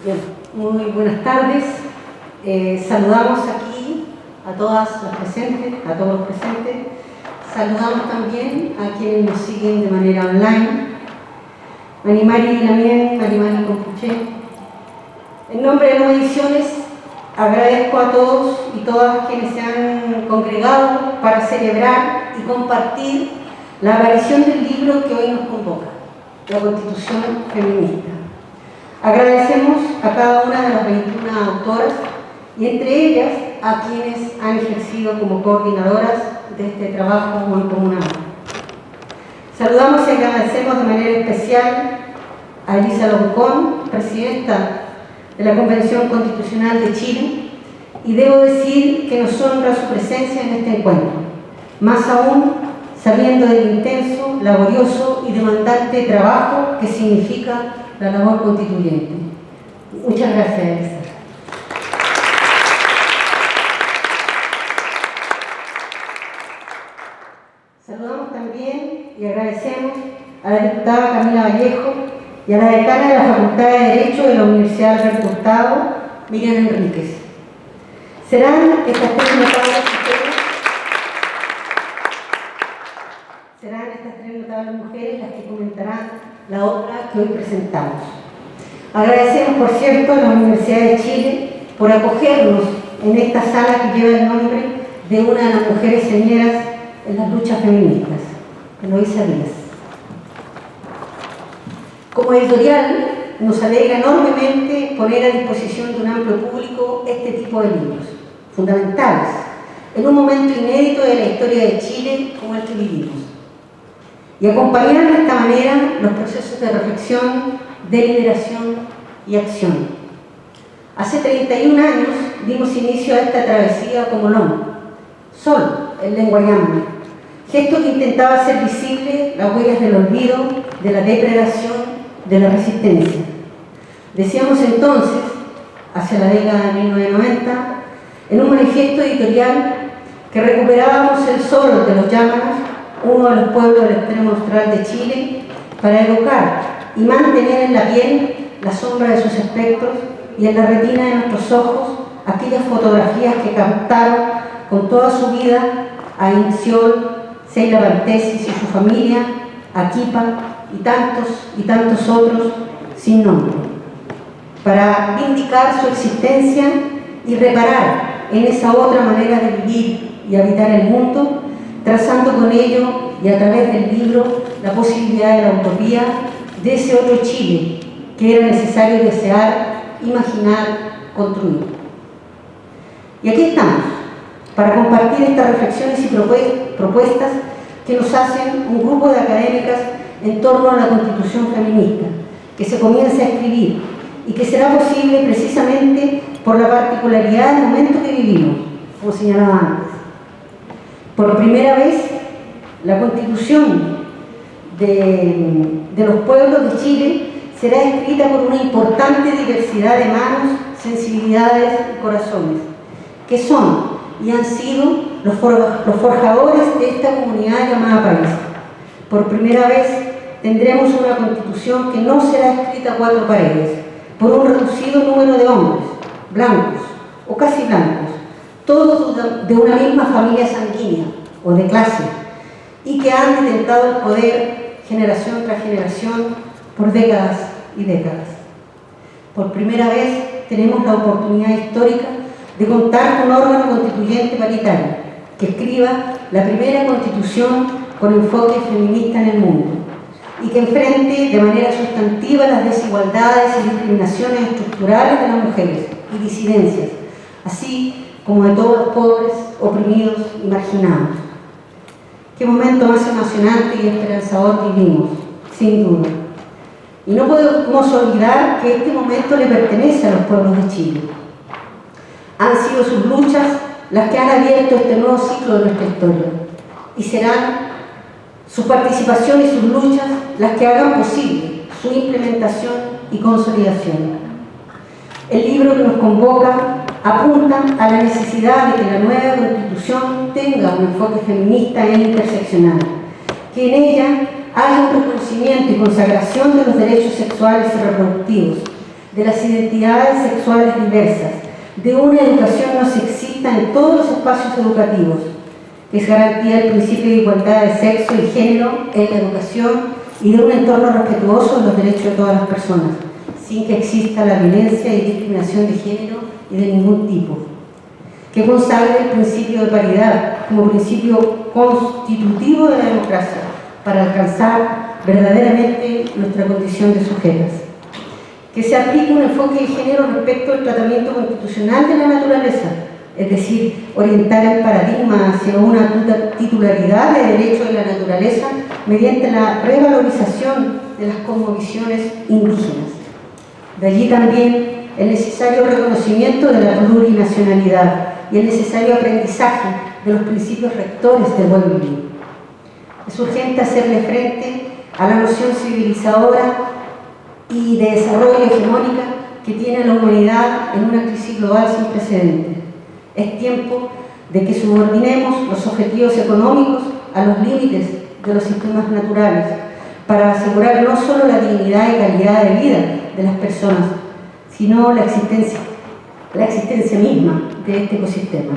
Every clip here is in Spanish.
Bien, muy buenas tardes. Saludamos aquí a todas las presentes, a todos los presentes. Saludamos también a quienes nos siguen de manera online. Manimari Lamien, Manimari Compuché. En nombre de Nuevas Ediciones, agradezco a todos y todas quienes se han congregado para celebrar y compartir la aparición del libro que hoy nos convoca, la Constitución Feminista. Agradecemos a cada una de las 21 autoras y entre ellas a quienes han ejercido como coordinadoras de este trabajo muy comunal. Saludamos y agradecemos de manera especial a Elisa Loncón, presidenta de la Convención Constitucional de Chile, y debo decir que nos honra su presencia en este encuentro, más aún sabiendo del intenso, laborioso y demandante trabajo que significa la labor constituyente. Muchas gracias, Elisa. Saludamos también y agradecemos a la diputada Camila Vallejo y a la decana de la Facultad de Derecho de la Universidad Alberto Hurtado, Miriam Enríquez. Serán estas tres notables mujeres las que comentarán la obra que hoy presentamos. Agradecemos, por cierto, a la Universidad de Chile por acogernos en esta sala que lleva el nombre de una de las mujeres señeras en las luchas feministas, Eloísa Díaz. Como editorial, nos alegra enormemente poner a disposición de un amplio público este tipo de libros, fundamentales, en un momento inédito de la historia de Chile como el que vivimos, y acompañar de esta manera los procesos de reflexión, deliberación y acción. Hace 31 años dimos inicio a esta travesía como LOM, solo en lengua yamna, gesto que intentaba hacer visible las huellas del olvido, de la depredación, de la resistencia. Decíamos entonces, hacia la década de 1990, en un manifiesto editorial, que recuperábamos el sol de los Yámanas, uno de los pueblos del extremo austral de Chile, para evocar y mantener en la piel la sombra de sus espectros y en la retina de nuestros ojos aquellas fotografías que captaron con toda su vida a Inciol, Seila Valtesis y su familia, a Kipa y tantos otros sin nombre, para vindicar su existencia y reparar en esa otra manera de vivir y habitar el mundo, trazando con ello y a través del libro la posibilidad de la utopía de ese otro Chile que era necesario desear, imaginar, construir. Y aquí estamos, para compartir estas reflexiones y propuestas que nos hacen un grupo de académicas en torno a la Constitución feminista, que se comienza a escribir y que será posible precisamente por la particularidad del momento que vivimos, como señalaba antes. Por primera vez, la Constitución de los pueblos de Chile será escrita por una importante diversidad de manos, sensibilidades y corazones, que son y han sido los forjadores de esta comunidad llamada país. Por primera vez tendremos una Constitución que no será escrita a cuatro paredes, por un reducido número de hombres, blancos o casi blancos, todos de una misma familia sanguínea o de clase, y que han detentado el poder generación tras generación por décadas y décadas. Por primera vez tenemos la oportunidad histórica de contar con un órgano constituyente paritario que escriba la primera constitución con enfoque feminista en el mundo y que enfrente de manera sustantiva las desigualdades y discriminaciones estructurales de las mujeres y disidencias, así como de todos los pobres, oprimidos y marginados. Qué momento más emocionante y esperanzador vivimos, sin duda. Y no podemos olvidar que este momento le pertenece a los pueblos de Chile. Han sido sus luchas las que han abierto este nuevo ciclo de nuestra historia, y serán su participación y sus luchas las que hagan posible su implementación y consolidación. El libro que nos convoca apunta a la necesidad de que la nueva Constitución tenga un enfoque feminista e interseccional, que en ella haya un reconocimiento y consagración de los derechos sexuales y reproductivos, de las identidades sexuales diversas, de una educación no sexista en todos los espacios educativos, que es garantía del principio de igualdad de sexo y género en la educación y de un entorno respetuoso de los derechos de todas las personas, sin que exista la violencia y discriminación de género y de ningún tipo, que consagre el principio de paridad como principio constitutivo de la democracia para alcanzar verdaderamente nuestra condición de sujetas, que se aplique un enfoque de género respecto al tratamiento constitucional de la naturaleza, es decir, orientar el paradigma hacia una titularidad de derechos de la naturaleza mediante la revalorización de las cosmovisiones indígenas. De allí también el necesario reconocimiento de la plurinacionalidad y el necesario aprendizaje de los principios rectores del buen vivir. Es urgente hacerle frente a la noción civilizadora y de desarrollo hegemónica que tiene la humanidad en una crisis global sin precedentes. Es tiempo de que subordinemos los objetivos económicos a los límites de los sistemas naturales para asegurar no solo la dignidad y calidad de vida de las personas, sino la existencia misma de este ecosistema.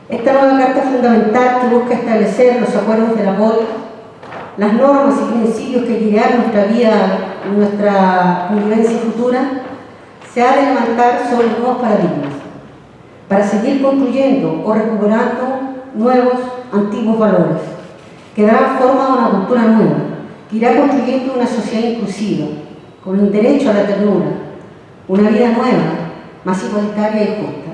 Esta nueva Carta Fundamental, que busca establecer los acuerdos de la POLIA, las normas y principios que guiarán nuestra vida, nuestra convivencia futura, se ha de levantar sobre nuevos paradigmas, para seguir construyendo o recuperando nuevos, antiguos valores, que darán forma a una cultura nueva, que irá construyendo una sociedad inclusiva, con el derecho a la ternura, una vida nueva, más igualitaria y justa.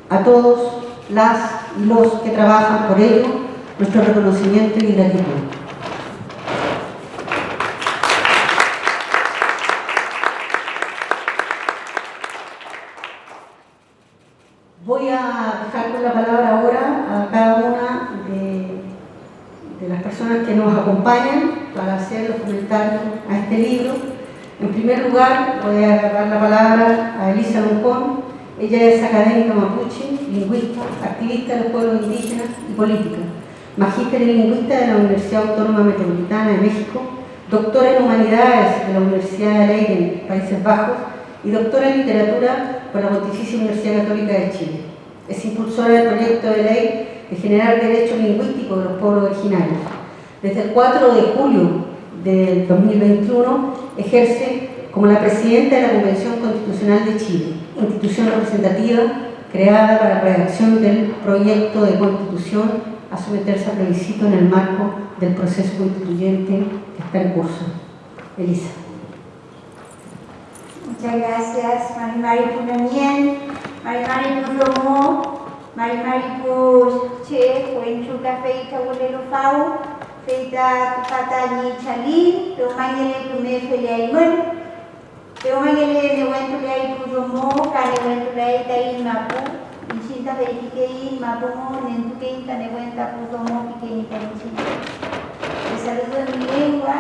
A todos las y los que trabajan por ello, nuestro reconocimiento y gratitud. Voy a dejar con la palabra ahora a cada una de las personas que nos acompañan para hacer los comentarios a este libro. En primer lugar, voy a dar la palabra a Elisa Loncón. Ella es académica mapuche, lingüista, activista de los pueblos indígenas y política, magíster en lingüista de la Universidad Autónoma Metropolitana de México, doctora en humanidades de la Universidad de Leiden, Países Bajos, y doctora en literatura por la Pontificia Universidad Católica de Chile. Es impulsora del proyecto de ley de generar derechos lingüísticos de los pueblos originarios. Desde el 4 de julio del 2021 ejerce como la presidenta de la Convención Constitucional de Chile, institución representativa creada para la redacción del proyecto de constitución a someterse a plebiscito en el marco del proceso constituyente que está en curso. Elisa. Muchas gracias, Marimari Punamien, Marimari Puromo, Marimari Puche, Fuenchu Café y Cabulero Fau, Feita Tupata Ni Chalín, Teomangele Pume Feliaimun, Teomangele Newentulei Puromo, Canewentulei Tai Mapu, Inchinta Verifiquei, Mapumo, Nentuquei, Canewenta Puromo, Piquei Tanichinta. Les saludo en mi lengua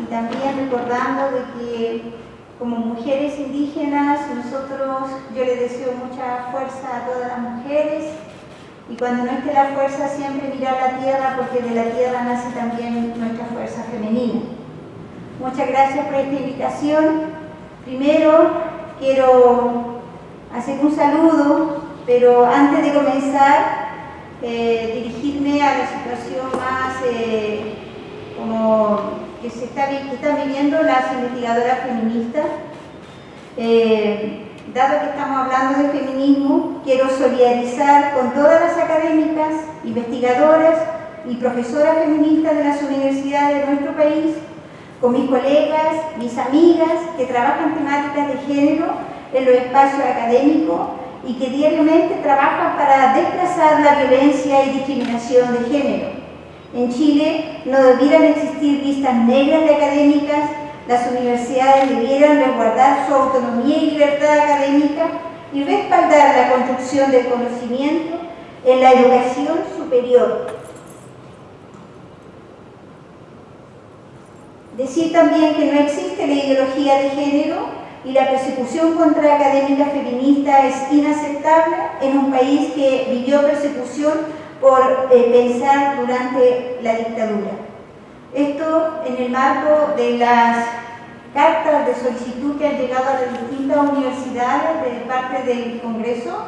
y también recordando de que como mujeres indígenas, yo les deseo mucha fuerza a todas las mujeres y cuando no esté la fuerza siempre mirar la tierra porque de la tierra nace también nuestra fuerza femenina. Muchas gracias por esta invitación. Primero quiero hacer un saludo, pero antes de comenzar dirigirme a la situación más que están viviendo las investigadoras feministas. Dado que estamos hablando de feminismo, quiero solidarizar con todas las académicas, investigadoras y profesoras feministas de las universidades de nuestro país, con mis colegas, mis amigas que trabajan temáticas de género en los espacios académicos y que diariamente trabajan para desplazar la violencia y discriminación de género. En Chile no debieran existir listas negras de académicas, las universidades debieran resguardar su autonomía y libertad académica y respaldar la construcción del conocimiento en la educación superior. Decir también que no existe la ideología de género y la persecución contra académicas feministas es inaceptable en un país que vivió persecución por pensar durante la dictadura. Esto en el marco de las cartas de solicitud que han llegado a las distintas universidades de parte del Congreso,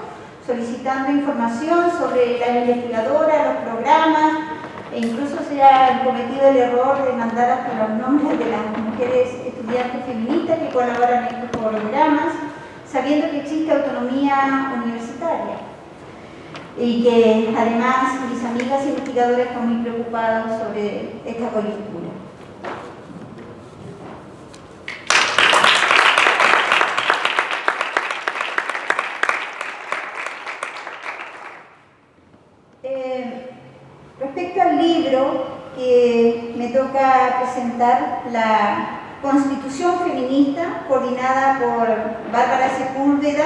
solicitando información sobre la investigadora, los programas, e incluso se ha cometido el error de mandar hasta los nombres de las mujeres estudiantes feministas que colaboran en estos programas, sabiendo que existe autonomía universitaria y que además mis amigas investigadoras están muy preocupadas sobre esta coyuntura. Respecto al libro que me toca presentar, la Constitución Feminista, coordinada por Bárbara Sepúlveda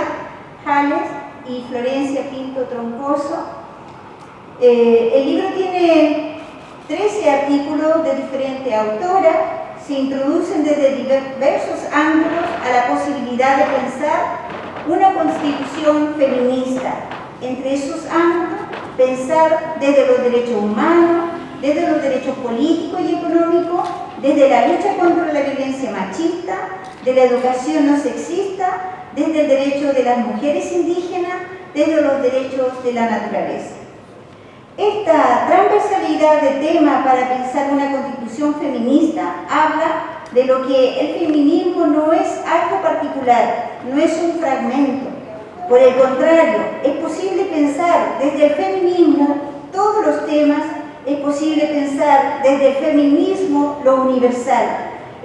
Jales y Florencia Pinto Troncoso. El libro tiene 13 artículos de diferente autora, se introducen desde diversos ángulos a la posibilidad de pensar una constitución feminista. Entre esos ángulos, pensar desde los derechos humanos, desde los derechos políticos y económicos, desde la lucha contra la violencia machista, de la educación no sexista, desde el derecho de las mujeres indígenas, desde los derechos de la naturaleza. Esta transversalidad de tema para pensar una constitución feminista habla de lo que el feminismo no es algo particular, no es un fragmento. Por el contrario, es posible pensar desde el feminismo todos los temas, es posible pensar desde el feminismo lo universal.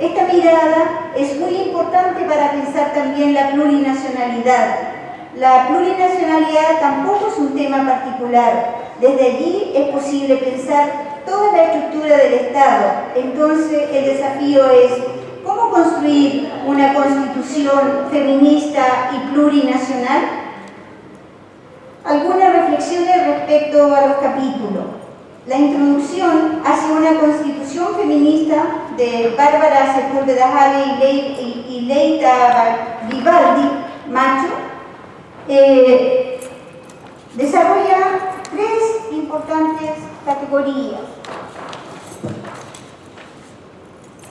Esta mirada es muy importante para pensar también la plurinacionalidad. La plurinacionalidad tampoco es un tema particular. Desde allí es posible pensar toda la estructura del Estado. Entonces el desafío es ¿cómo construir una constitución feminista y plurinacional? Algunas reflexiones respecto a los capítulos. La introducción hacia una constitución feminista de Bárbara Sepúlveda Jales y Leita Vivaldi Macho desarrolla 3 importantes categorías.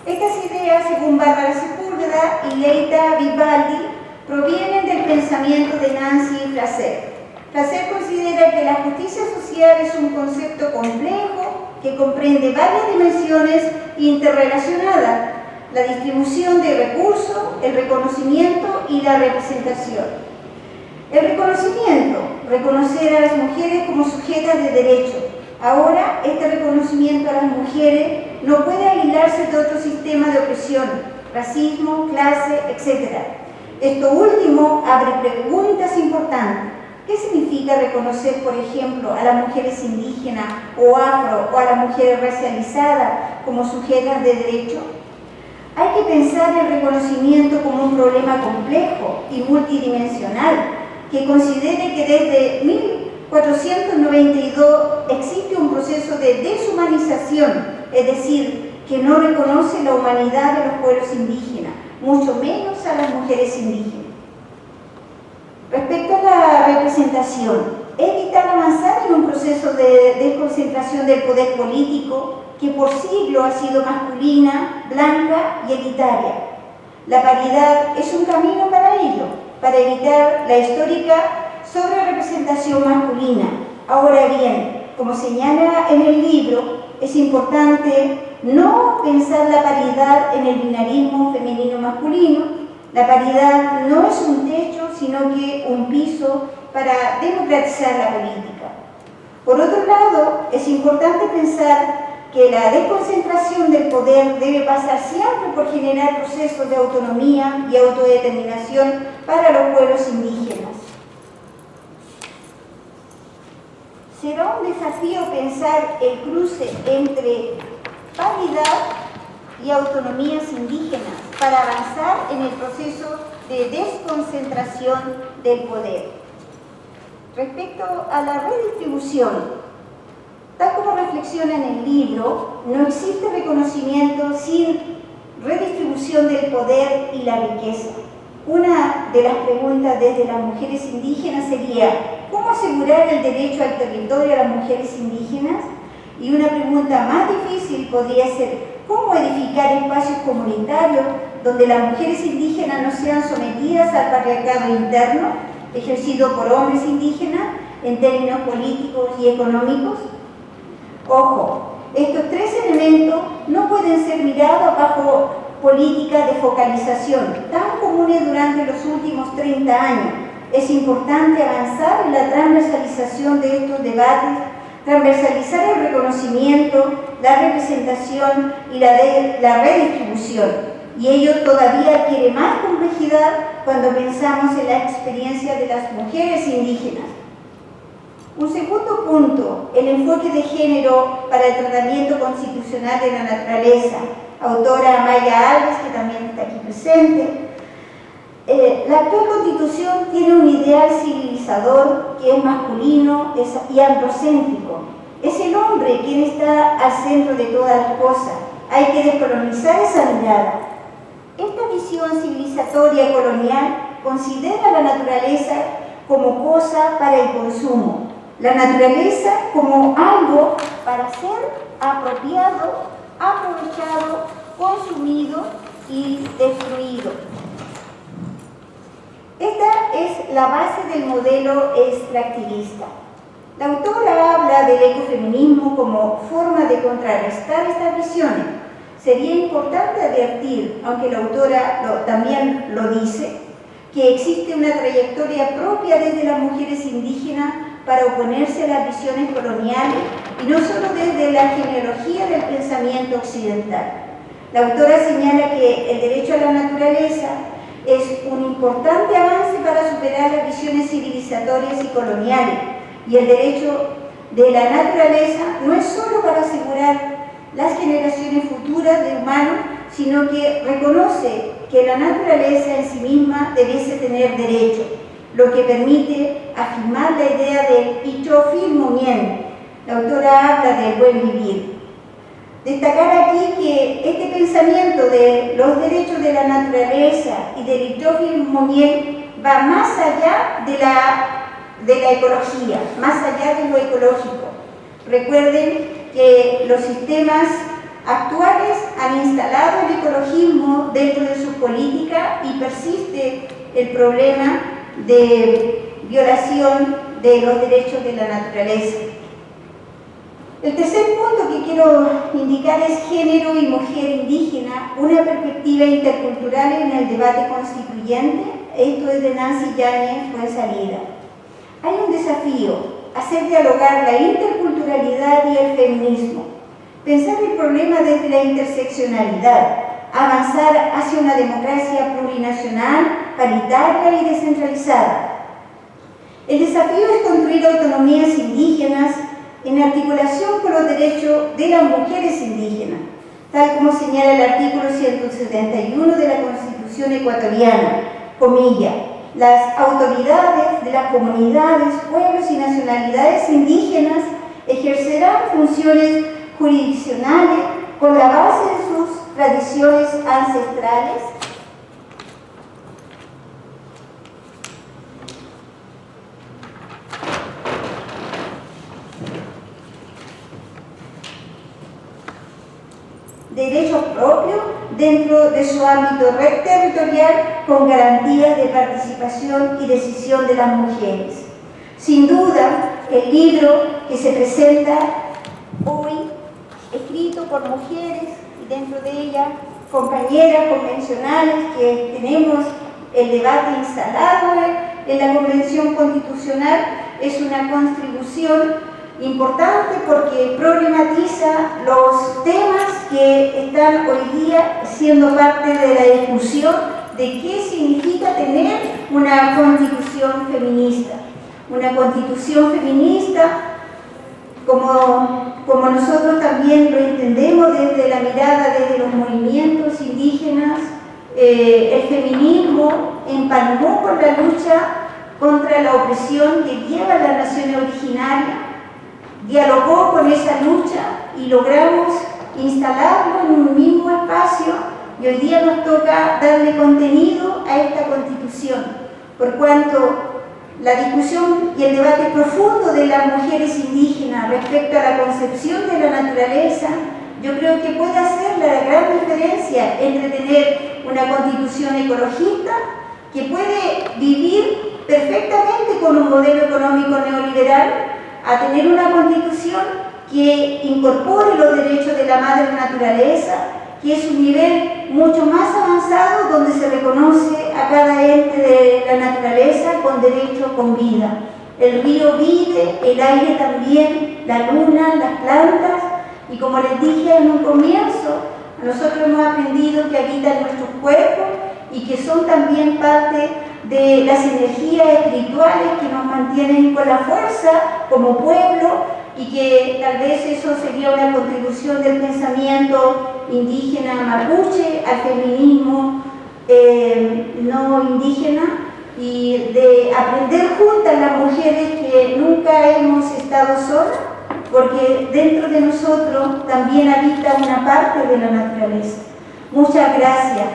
Estas ideas, según Bárbara Sepúlveda y Leita Vivaldi, provienen del pensamiento de Nancy Fraser. Fraser considera que la justicia social es un concepto complejo que comprende varias dimensiones interrelacionadas: la distribución de recursos, el reconocimiento y la representación. El reconocimiento, reconocer a las mujeres como sujetas de derecho. Ahora, este reconocimiento a las mujeres no puede aislarse de otro sistema de opresión, racismo, clase, etc. Esto último abre preguntas importantes. ¿Qué significa reconocer, por ejemplo, a las mujeres indígenas o afro o a las mujeres racializadas como sujetas de derecho? Hay que pensar el reconocimiento como un problema complejo y multidimensional que considere que desde 1492 existe un proceso de deshumanización, es decir, que no reconoce la humanidad de los pueblos indígenas, mucho menos a las mujeres indígenas. Respecto a la representación, es vital avanzar en un proceso de desconcentración del poder político que por siglos ha sido masculina, blanca y elitaria. La paridad es un camino para ello, para evitar la histórica sobrerepresentación masculina. Ahora bien, como señala en el libro, es importante no pensar la paridad en el binarismo femenino-masculino. La paridad no es un techo, sino que un piso para democratizar la política. Por otro lado, es importante pensar que la desconcentración del poder debe pasar siempre por generar procesos de autonomía y autodeterminación para los pueblos indígenas. Será un desafío pensar el cruce entre paridad y autonomías indígenas para avanzar en el proceso de desconcentración del poder. Respecto a la redistribución, tal como reflexiona en el libro, no existe reconocimiento sin redistribución del poder y la riqueza. Una de las preguntas desde las mujeres indígenas sería: ¿cómo asegurar el derecho al territorio a las mujeres indígenas? Y una pregunta más difícil podría ser: ¿cómo edificar espacios comunitarios donde las mujeres indígenas no sean sometidas al patriarcado interno, ejercido por hombres indígenas en términos políticos y económicos. Ojo, estos tres elementos no pueden ser mirados bajo políticas de focalización tan comunes durante los últimos 30 años. Es importante avanzar en la transversalización de estos debates, transversalizar el reconocimiento, la representación y la redistribución. Y ello todavía adquiere más complejidad cuando pensamos en la experiencia de las mujeres indígenas. Un segundo punto, el enfoque de género para el tratamiento constitucional de la naturaleza. Autora Maya Alves, que también está aquí presente. La actual Constitución tiene un ideal civilizador que es masculino y androcéntrico. Es el hombre quien está al centro de todas las cosas. Hay que descolonizar esa mirada. Esta visión civilizatoria colonial considera la naturaleza como cosa para el consumo, la naturaleza como algo para ser apropiado, aprovechado, consumido y destruido. Esta es la base del modelo extractivista. La autora habla del ecofeminismo como forma de contrarrestar estas visiones. Sería importante advertir, aunque la autora también lo dice, que existe una trayectoria propia desde las mujeres indígenas para oponerse a las visiones coloniales y no solo desde la genealogía del pensamiento occidental. La autora señala que el derecho a la naturaleza es un importante avance para superar las visiones civilizatorias y coloniales, y el derecho de la naturaleza no es solo para asegurar las generaciones futuras de humanos, sino que reconoce que la naturaleza en sí misma debiese tener derecho, lo que permite afirmar la idea del Ichofilmomien. La autora habla del buen vivir. Destacar aquí que este pensamiento de los derechos de la naturaleza y del Ichofilmomien va más allá de la ecología, más allá de lo ecológico. Recuerden que los sistemas actuales han instalado el ecologismo dentro de su política y persiste el problema de violación de los derechos de la naturaleza. El tercer punto que quiero indicar es género y mujer indígena, una perspectiva intercultural en el debate constituyente. Esto es de Nancy Yáñez Fuenzalida. Hay un desafío, hacer dialogar la interculturalidad y el feminismo, pensar el problema desde la interseccionalidad, avanzar hacia una democracia plurinacional, paritaria y descentralizada. El desafío es construir autonomías indígenas en articulación con los derechos de las mujeres indígenas, tal como señala el artículo 171 de la Constitución ecuatoriana, comilla, las autoridades de las comunidades, pueblos y nacionalidades indígenas ejercerán funciones jurisdiccionales con la base de sus tradiciones ancestrales, derechos propios dentro de su ámbito territorial con garantías de participación y decisión de las mujeres. Sin duda, el libro que se presenta hoy, escrito por mujeres y dentro de ella compañeras convencionales que tenemos el debate instalado en la Convención Constitucional, es una contribución importante porque problematiza los temas que están hoy día siendo parte de la discusión de qué significa tener una constitución feminista. Una constitución feminista, como nosotros también lo entendemos desde la mirada desde los movimientos indígenas, el feminismo empalmó con la lucha contra la opresión que lleva la nación originaria, dialogó con esa lucha y logramos instalarlo en un mismo espacio, y hoy día nos toca darle contenido a esta Constitución, por cuanto la discusión y el debate profundo de las mujeres indígenas respecto a la concepción de la naturaleza, yo creo que puede hacer la gran diferencia entre tener una constitución ecologista que puede vivir perfectamente con un modelo económico neoliberal, a tener una constitución que incorpore los derechos de la madre naturaleza, que es un nivel mucho más avanzado donde se reconoce a cada ente de la naturaleza con derecho con vida. El río vive, el aire también, la luna, las plantas, y como les dije en un comienzo, nosotros hemos aprendido que habitan nuestros cuerpos y que son también parte de las energías espirituales que nos mantienen con la fuerza como pueblo, y que tal vez eso sería una contribución del pensamiento indígena mapuche al feminismo no indígena, y de aprender juntas las mujeres que nunca hemos estado solas, porque dentro de nosotros también habita una parte de la naturaleza. Muchas gracias.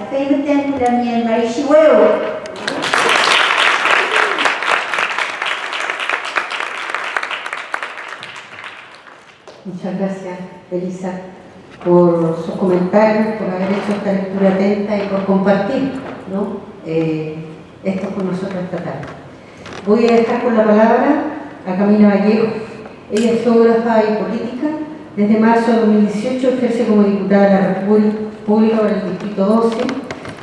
Muchas gracias, Elisa, por sus comentarios, por haber hecho esta lectura atenta y por compartir, ¿no? Esto con nosotros esta tarde. Voy a dejar con la palabra a Camila Vallejo. Ella es geógrafa y política. Desde marzo de 2018 ejerce como diputada de la República por el Distrito 12,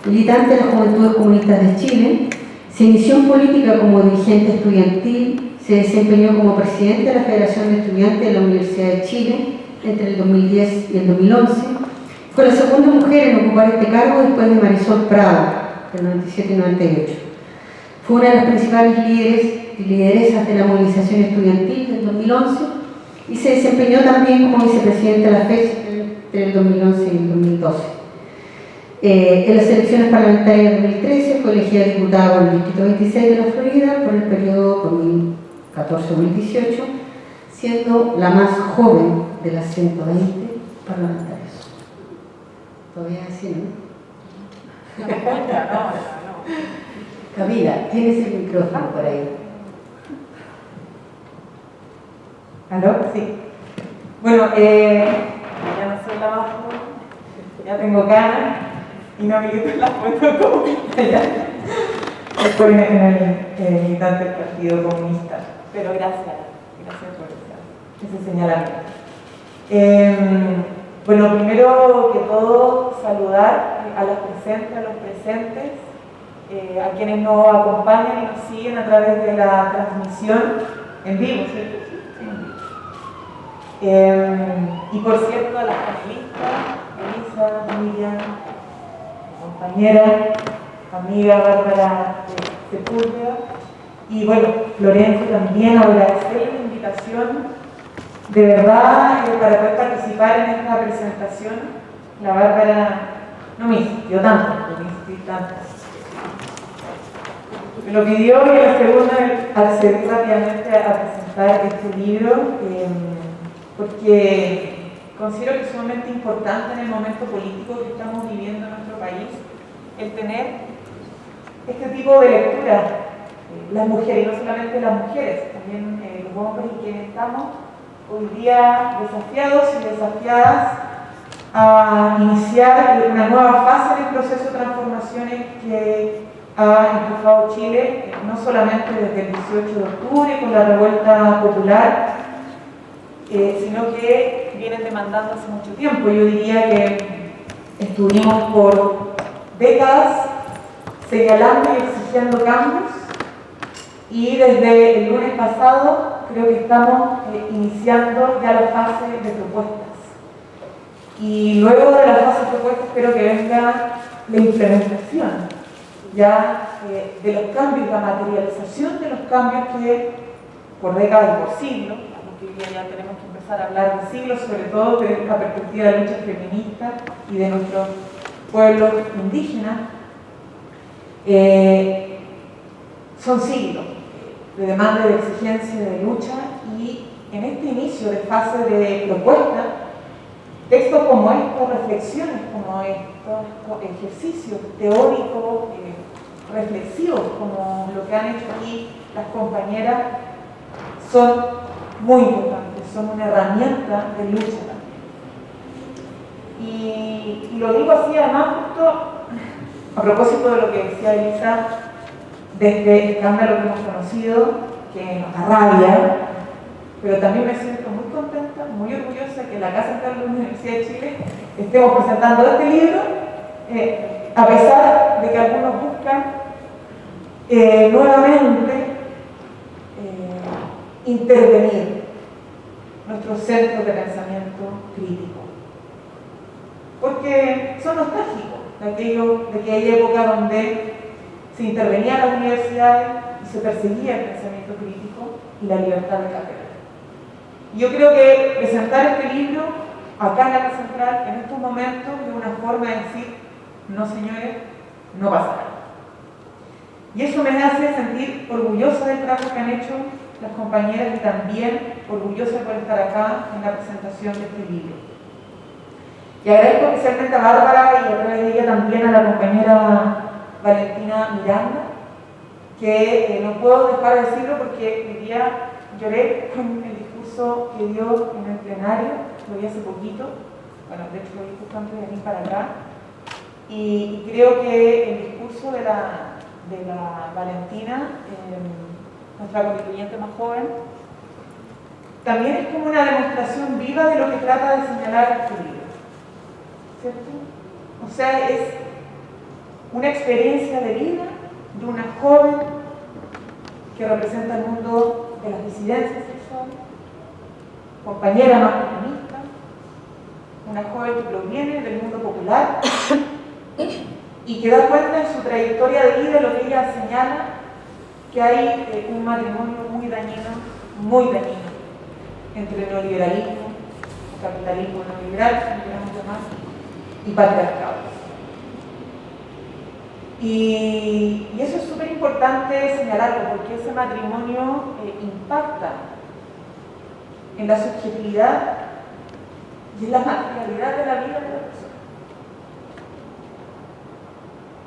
militante de las Juventudes Comunistas de Chile. Se inició en política como dirigente estudiantil. Se desempeñó como presidente de la Federación de Estudiantes de la Universidad de Chile entre el 2010 y el 2011. Fue la segunda mujer en ocupar este cargo después de Marisol Prado, del 97 y 98. Fue una de las principales líderes y lideresas de la movilización estudiantil del 2011 y se desempeñó también como vicepresidenta de la FECH entre el 2011 y el 2012. En las elecciones parlamentarias de 2013 fue elegida diputada por el Distrito 26 de la Florida por el periodo 2014-2018, siendo la más joven de las 120 parlamentarios. Todavía así, ¿no? Camila, tienes el micrófono por ahí. ¿Aló? Sí. Bueno, ya no soy la más joven, ya tengo ganas y no milito en la Juventud Comunista ya. Estoy en el militante del Partido Comunista, pero gracias por ese señalamiento. Bueno, primero que todo, saludar a las presentes, a los presentes, a quienes nos acompañan y nos siguen a través de la transmisión en vivo, ¿cierto? Y por cierto, a las panelistas, Elisa, Miriam, compañera, amiga Bárbara Sepúlveda, y bueno, Florencia también, agradecer la invitación de verdad para poder participar en esta presentación. La Bárbara no me insistió tanto, no me insistí tanto. Me lo pidió y la segunda accedí rápidamente a presentar este libro porque considero que es sumamente importante en el momento político que estamos viviendo en nuestro país el tener este tipo de lectura, las mujeres, y no solamente las mujeres, también los hombres y quienes estamos hoy día desafiados y desafiadas a iniciar una nueva fase en el proceso de transformaciones que ha empujado Chile, no solamente desde el 18 de octubre con la revuelta popular, sino que vienen demandando hace mucho tiempo. Yo diría que estuvimos por décadas señalando y exigiendo cambios, y desde el lunes pasado creo que estamos iniciando ya la fase de propuestas. Y luego de la fase de propuestas espero que venga la implementación ya de los cambios, la materialización de los cambios que por décadas y por siglos, porque hoy día ya tenemos que empezar a hablar de siglos, sobre todo desde la perspectiva de la lucha feminista y de nuestros pueblos indígenas, son siglos de demanda, de exigencia, de lucha, y en este inicio de fase de propuesta, textos como estos, reflexiones como estos, ejercicios teóricos, reflexivos como lo que han hecho aquí las compañeras, son muy importantes, son una herramienta de lucha también. Y lo digo así además justo A propósito de lo que decía Elisa, de este escándalo que hemos conocido, que nos da rabia, pero también me siento muy contenta, muy orgullosa que en la Casa Central de la Universidad de Chile estemos presentando este libro, a pesar de que algunos buscan nuevamente intervenir nuestros centros de pensamiento crítico, porque son nostálgicos de aquella época donde se intervenía en las universidades y se perseguía el pensamiento crítico y la libertad de cátedra. Y yo creo que presentar este libro acá en la Casa Central en estos momentos es una forma de decir: no, señores, no pasa nada. Y eso me hace sentir orgullosa del trabajo que han hecho las compañeras y también orgullosa por estar acá en la presentación de este libro. Y agradezco especialmente a Bárbara y a través de ella también a la compañera Valentina Miranda, que no puedo dejar de decirlo porque hoy día lloré con el discurso que dio en el plenario, lo vi hace poquito, bueno, de hecho lo vi justo antes de venir para acá, y creo que el discurso de la Valentina, nuestra constituyente más joven, también es como una demostración viva de lo que trata de señalar este libro, ¿cierto? O sea, es una experiencia de vida de una joven que representa el mundo de las disidencias sexuales, compañera más feminista, una joven que proviene del mundo popular y que da cuenta en su trayectoria de vida, lo que ella señala, que hay un matrimonio muy dañino entre neoliberalismo, capitalismo neoliberal, si queremos llamar, y patriarcado. Y eso es súper importante señalarlo, porque ese matrimonio impacta en la subjetividad y en la materialidad de la vida de la persona.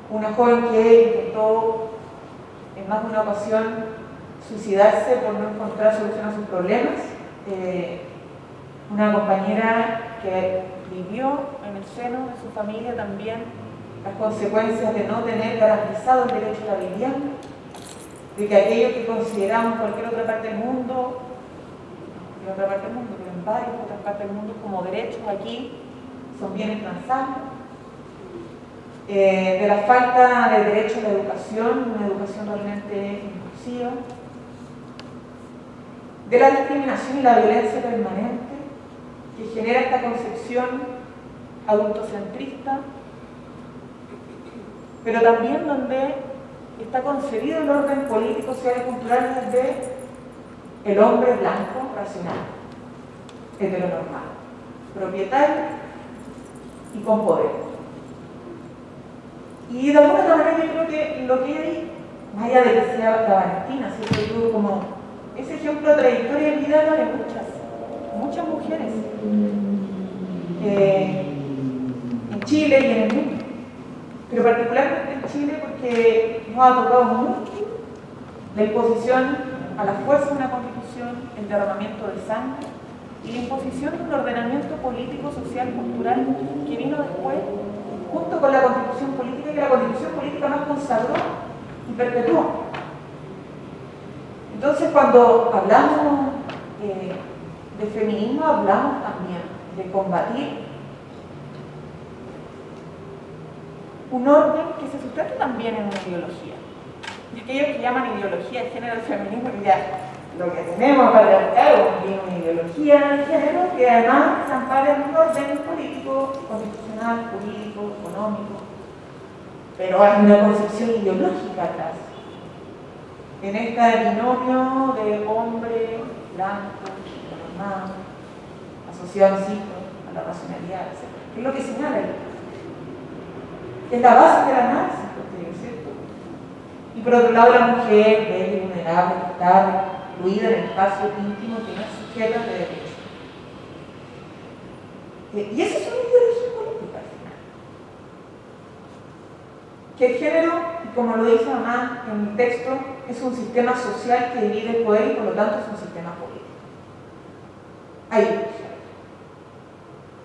Una joven que intentó en más de una ocasión suicidarse por no encontrar solución a sus problemas, una compañera que vivió en el seno de su familia también las consecuencias de no tener garantizado el derecho a la vivienda, de que aquello que consideramos en cualquier otra parte del mundo, pero en varias otras partes del mundo como derechos, aquí son bienes transables, de la falta de derecho a la educación, una educación realmente inclusiva, de la discriminación y la violencia permanente que genera esta concepción adultocentrista, pero también donde está concebido el orden político, social y cultural desde el hombre blanco racional, heteronormal, propietario y con poder. Y de alguna manera yo creo que lo que hay, más allá de que sea la Valentina, siempre digo como ese ejemplo de trayectoria de vida de muchas mujeres en Chile y en el mundo, pero particularmente en Chile porque nos ha tocado mucho la imposición a la fuerza de una constitución, el derramamiento de sangre y la imposición de un ordenamiento político, social, cultural que vino después junto con la constitución política, que la constitución política más consagró y perpetuó. Entonces, cuando hablamos de feminismo, hablamos también de combatir un orden que se sustenta también en una ideología. Y aquellos que llaman ideología de género el feminismo, ya lo que tenemos para patriarcado es una ideología de género que además se ampara en un orden político, constitucional, jurídico, económico, pero hay una concepción ideológica atrás. En este binomio de hombre, blanco, normal, asociado a la racionalidad, etc. ¿Qué es lo que señala el es la base del análisis posterior, ¿cierto? Y por otro lado, la mujer débil, vulnerable, que está incluida en el espacio íntimo, que no es sujeta de derecho. Y esa es una ideología política al final. Que el género, como lo dice además en el texto, es un sistema social que divide el poder y por lo tanto es un sistema político. Hay ideología.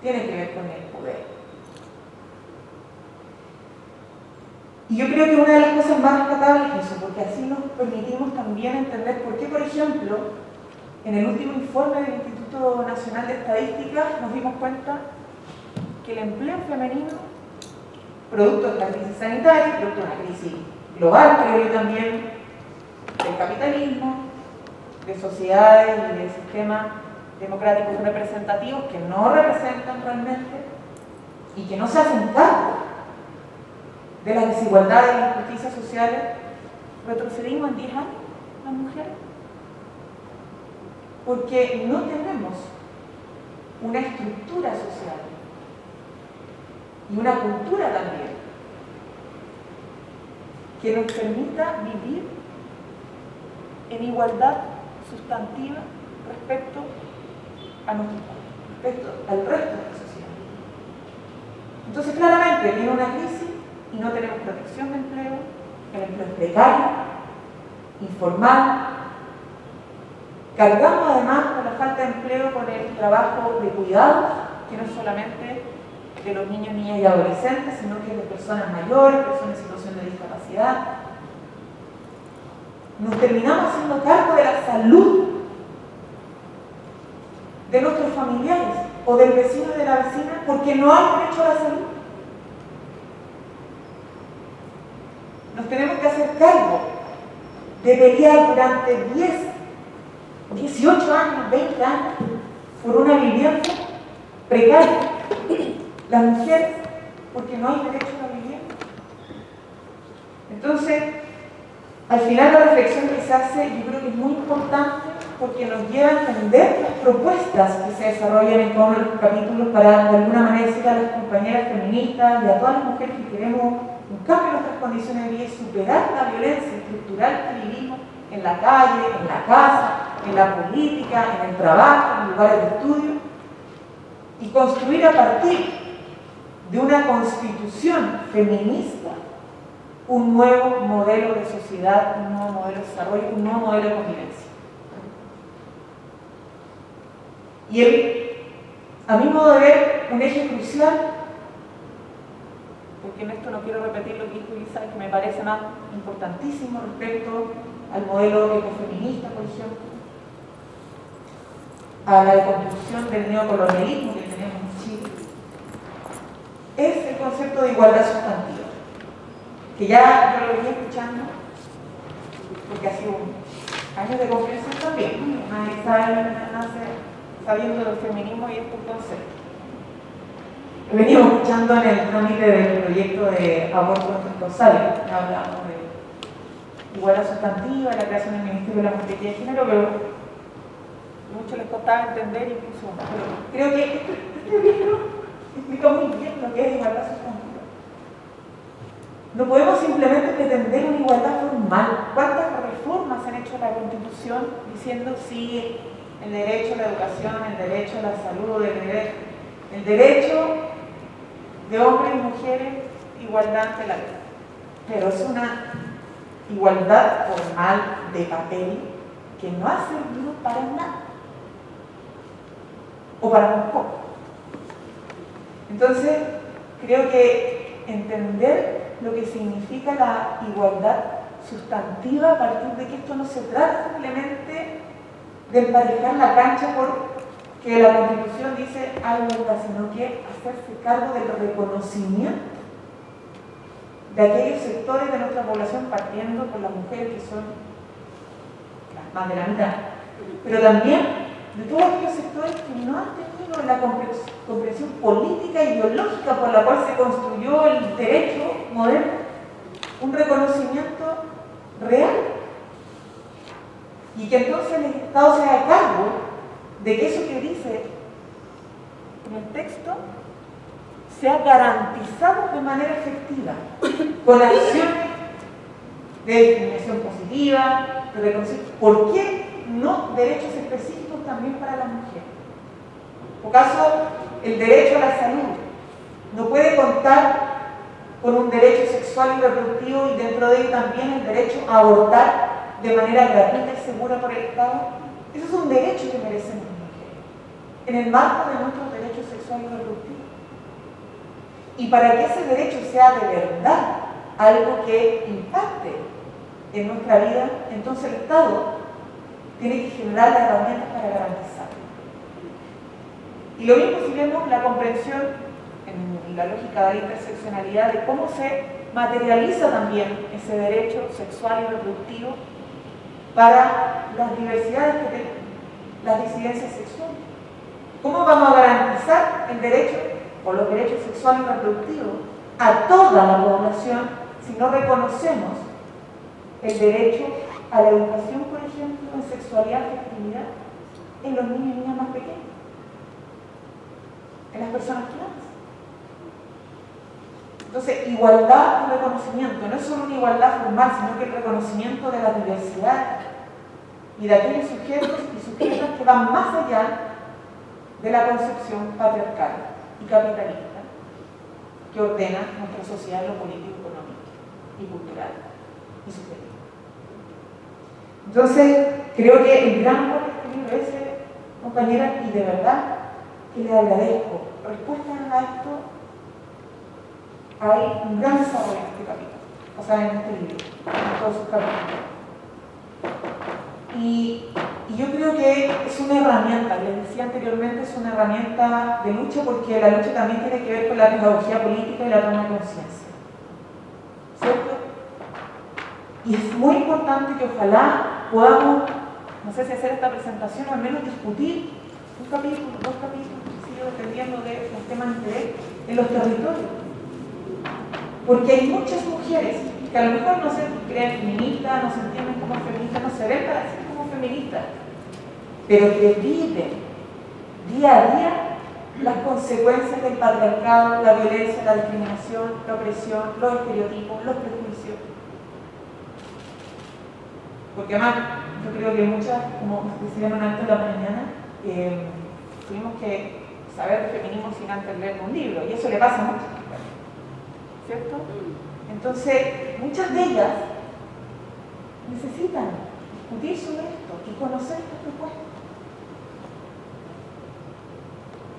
Tiene que ver con el poder. Y yo creo que una de las cosas más rescatables es eso, porque así nos permitimos también entender por qué, por ejemplo, en el último informe del Instituto Nacional de Estadística nos dimos cuenta que el empleo femenino, producto de la crisis sanitaria, producto de una crisis global, creo yo también, del capitalismo, de sociedades y de sistemas democráticos representativos que no representan realmente y que no se hacen cargo de las desigualdades y las injusticias sociales, retrocedimos en 10 años las mujeres. Porque no tenemos una estructura social y una cultura también que nos permita vivir en igualdad sustantiva respecto a nuestro país, respecto al resto de la sociedad. Entonces, claramente, viene una crisis y no tenemos protección de empleo, el empleo es precario, informal. Cargamos además con la falta de empleo con el trabajo de cuidados, que no es solamente de los niños, niñas y adolescentes, sino que de personas mayores, personas en situación de discapacidad. Nos terminamos haciendo cargo de la salud de nuestros familiares o del vecino y de la vecina porque no hay derecho a la salud. Nos tenemos que hacer cargo de pelear durante 10, 18 años, 20 años por una vivienda precaria. Las mujeres, porque no hay derecho a la vivienda. Entonces, al final la reflexión que se hace, yo creo que es muy importante porque nos lleva a entender las propuestas que se desarrollan en todos los capítulos para, de alguna manera, decir a las compañeras feministas y a todas las mujeres que queremos un cambio en nuestras condiciones de vida y superar la violencia estructural que vivimos en la calle, en la casa, en la política, en el trabajo, en lugares de estudio, y construir a partir de una constitución feminista un nuevo modelo de sociedad, un nuevo modelo de desarrollo, un nuevo modelo de convivencia. Y a mi modo de ver, un eje crucial, porque en esto no quiero repetir lo que dijo Elisa, que me parece más importantísimo respecto al modelo ecofeminista, por ejemplo, a la deconstrucción del neocolonialismo que tenemos en Chile, es el concepto de igualdad sustantiva, que ya yo lo venía escuchando, porque ha sido años de comprensión también, nadie nace sabiendo del feminismo y estos conceptos. Venimos escuchando en el trámite del proyecto de aborto responsable, hablamos de igualdad sustantiva, la creación del Ministerio de la Mujer y de Género, pero mucho les costaba entender incluso. Pero creo que este libro explica muy bien lo que es igualdad sustantiva. No podemos simplemente pretender una igualdad formal. ¿Cuántas reformas han hecho la Constitución diciendo sí, el derecho a la educación, el derecho a la salud, el derecho de hombres y mujeres, igualdad ante la ley? Pero es una igualdad formal de papel que no ha servido para nada. O para muy poco. Entonces, creo que entender lo que significa la igualdad sustantiva a partir de que esto no se trata simplemente de emparejar la cancha porque la Constitución dice algo, sino que hacerse cargo del reconocimiento de aquellos sectores de nuestra población, partiendo por las mujeres que son las más de la mitad, pero también de todos aquellos sectores que no han tenido la comprensión política e ideológica por la cual se construyó el derecho moderno, un reconocimiento real. Y que entonces el Estado se haga cargo de que eso que dice en el texto sea garantizado de manera efectiva, con acciones de discriminación positiva, de reconocimiento. ¿Por qué no derechos específicos también para las mujeres? Por caso, el derecho a la salud no puede contar con un derecho sexual y reproductivo y dentro de ello también el derecho a abortar de manera gratuita y segura por el Estado. Eso es un derecho que merecen las mujeres, en el marco de nuestros derechos sexuales y reproductivos. Y para que ese derecho sea de verdad algo que impacte en nuestra vida, entonces el Estado tiene que generar las herramientas para garantizarlo. Y lo mismo si vemos la comprensión en la lógica de la interseccionalidad de cómo se materializa también ese derecho sexual y reproductivo para las diversidades que tenemos, las disidencias sexuales. ¿Cómo vamos a garantizar el derecho o los derechos sexuales y reproductivos a toda la población si no reconocemos el derecho a la educación, por ejemplo, en sexualidad y fertilidad en los niños y niñas más pequeños, en las personas trans? Entonces, igualdad y reconocimiento, no es solo una igualdad formal, sino que el reconocimiento de la diversidad y de aquellos sujetos y sujetas que van más allá de la concepción patriarcal y capitalista que ordena nuestra sociedad en lo político, económico y cultural y subjetivo. Entonces, creo que el gran aporte de este libro es, compañera, y de verdad que le agradezco respuestas a esto. Hay un gran desarrollo en este capítulo, o sea, en este libro, en todos sus capítulos. Y yo creo que es una herramienta, les decía anteriormente, es una herramienta de lucha porque la lucha también tiene que ver con la pedagogía política y la toma de conciencia, ¿cierto? Y es muy importante que ojalá podamos, no sé si hacer esta presentación o al menos discutir un capítulo, dos capítulos, sigo dependiendo de los temas de interés en los territorios. Porque hay muchas mujeres que a lo mejor no se creen feministas, no se entienden como feministas, no se ven para ser como feministas, pero que viven día a día las consecuencias del patriarcado, la violencia, la discriminación, la opresión, los estereotipos, los prejuicios. Porque además, yo creo que muchas, como decían antes en la mañana, tuvimos que saber de feminismo sin antes leer un libro, y eso le pasa a muchas mujeres, ¿cierto? Entonces, muchas de ellas necesitan discutir sobre esto y conocer estas propuestas.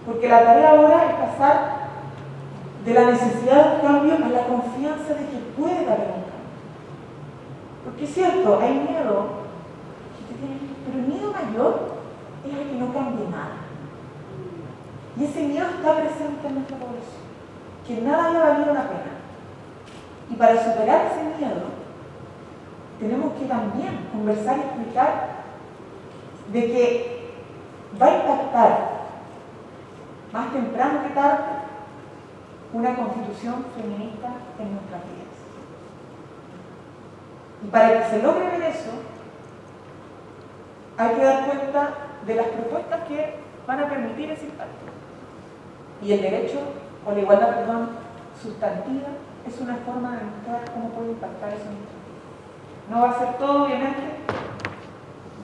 Porque la tarea ahora es pasar de la necesidad de cambio a la confianza de que puede haber un cambio. Porque es cierto, hay miedo, pero el miedo mayor es a que no cambie nada. Y ese miedo está presente en nuestra población, que nada haya valido la pena. Y para superar ese miedo, tenemos que también conversar y explicar de que va a impactar más temprano que tarde una constitución feminista en nuestras vidas. Y para que se logre ver eso, hay que dar cuenta de las propuestas que van a permitir ese impacto. Y el derecho, o la igualdad, perdón, sustantiva, es una forma de mostrar cómo puede impactar eso en nuestra vida. No va a ser todo, obviamente.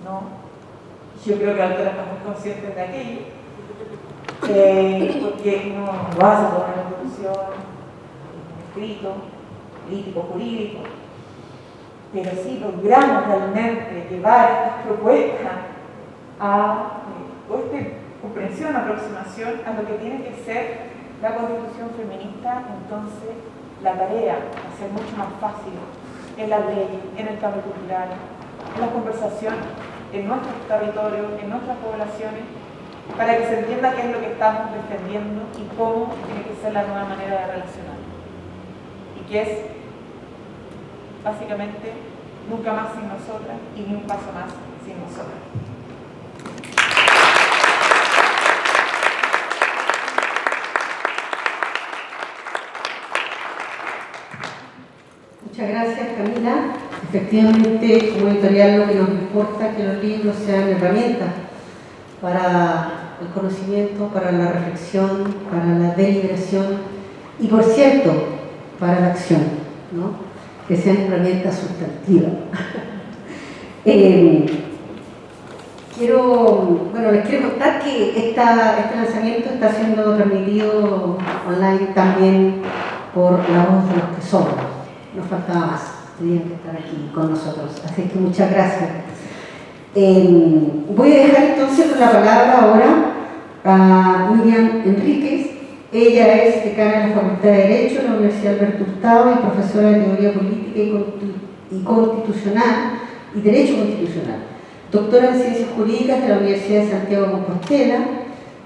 No. Yo creo que ahora estamos muy conscientes de aquello. Porque no lo hace por una revolución, escrito, político, jurídico. Pero sí logramos realmente llevar estas propuestas a comprensión, aproximación a lo que tiene que ser la constitución feminista. Entonces la tarea va a ser mucho más fácil en las leyes, en el cambio cultural, en la conversación, en nuestros territorios, en nuestras poblaciones, para que se entienda qué es lo que estamos defendiendo y cómo tiene que ser la nueva manera de relacionar. Y que es, básicamente, nunca más sin nosotras y ni un paso más sin nosotras. Muchas gracias, Camila. Efectivamente, como editorial, lo que nos importa es que los libros sean herramientas para el conocimiento, para la reflexión, para la deliberación y, por cierto, para la acción, ¿no? Que sean herramientas sustantivas. Les quiero contar que este lanzamiento está siendo transmitido online también por La Voz de los que Somos. Nos faltaba más, tenían que estar aquí con nosotros, así que muchas gracias. Voy a dejar entonces la palabra ahora a Miriam Enríquez, Ella es decana de la Facultad de Derecho de la Universidad Alberto Hurtado y profesora de Teoría Política y Constitucional y Derecho Constitucional. Doctora en Ciencias Jurídicas de la Universidad de Santiago de Compostela.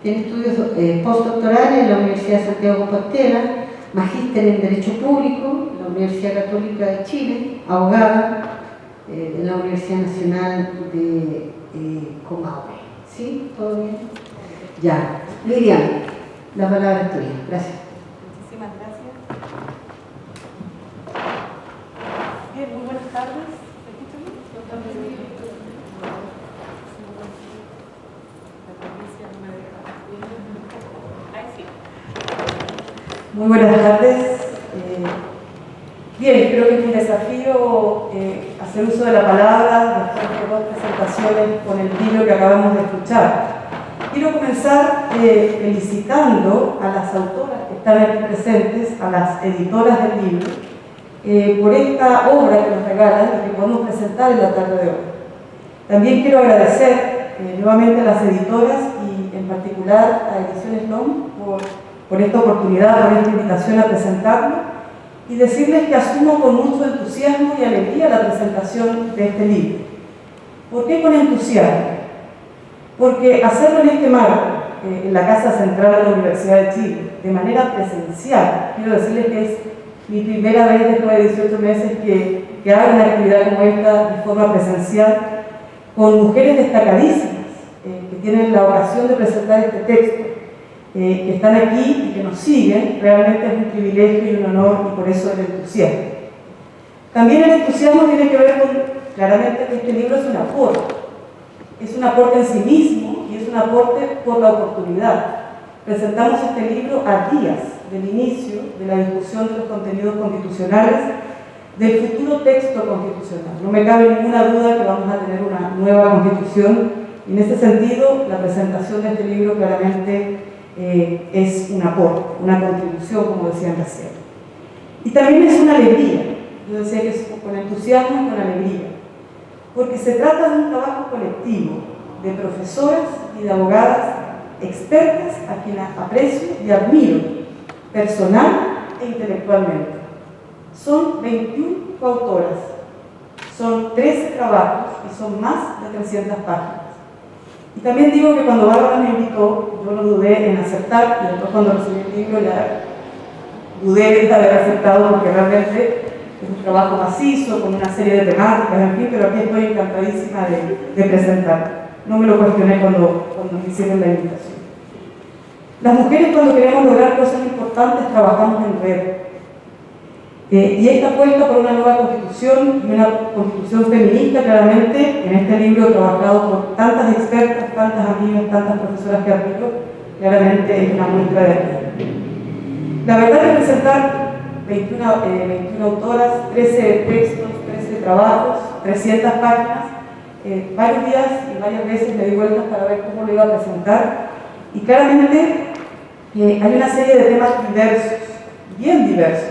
Tiene estudios postdoctorales en la Universidad de Santiago de Compostela, magíster en Derecho Público en la Universidad Católica de Chile, abogada en la Universidad Nacional de Comahue. ¿Sí? ¿Todo bien? Ya. Liliana, la palabra es tuya. Gracias. Muchísimas gracias. Bien, muy buenas tardes. ¿Me escuchan bien? Ahí sí. Muy buenas tardes. Bien, creo que es un desafío hacer uso de la palabra después de 2 presentaciones con el libro que acabamos de escuchar. Quiero comenzar felicitando a las autoras que están aquí presentes, a las editoras del libro, por esta obra que nos regalan y que podemos presentar en la tarde de hoy. También quiero agradecer nuevamente a las editoras y en particular a Ediciones LOM por esta oportunidad, por esta invitación a presentarlo, y decirles que asumo con mucho entusiasmo y alegría la presentación de este libro. ¿Por qué con entusiasmo? Porque hacerlo en este marco, en la Casa Central de la Universidad de Chile, de manera presencial, quiero decirles que es mi primera vez después de 18 meses que hago una actividad como esta de forma presencial, con mujeres destacadísimas que tienen la ocasión de presentar este texto, que están aquí y que nos siguen. Realmente es un privilegio y un honor, y por eso el entusiasmo. También el entusiasmo tiene que ver con, claramente, que este libro es un aporte. Es un aporte en sí mismo y es un aporte por la oportunidad. Presentamos este libro a días del inicio de la discusión de los contenidos constitucionales del futuro texto constitucional. No me cabe ninguna duda que vamos a tener una nueva constitución, y en ese sentido la presentación de este libro claramente es un aporte, una contribución, como decían recién. Y también es una alegría. Yo decía que es con entusiasmo y con alegría, porque se trata de un trabajo colectivo de profesoras y de abogadas expertas a quienes aprecio y admiro personal e intelectualmente. Son 21 coautoras, son 13 trabajos y son más de 300 páginas. Y también digo que cuando Bárbara me invitó, yo no dudé en aceptar, y después cuando recibí el libro ya dudé de haber aceptado, porque realmente es un trabajo macizo, con una serie de temáticas, en fin, pero aquí estoy encantadísima de presentar. No me lo cuestioné cuando me hicieron la invitación. Las mujeres, cuando queremos lograr cosas importantes, trabajamos en red. Y esta apuesta por una nueva constitución, y una constitución feminista, claramente, en este libro trabajado por tantas expertas, tantas amigas, tantas profesoras que admiro, claramente es una muestra de aquí. La verdad es presentar 21 autoras, 13 textos, 13 trabajos, 300 páginas, varios días y varias veces me di vueltas para ver cómo lo iba a presentar, y claramente hay una serie de temas diversos, bien diversos,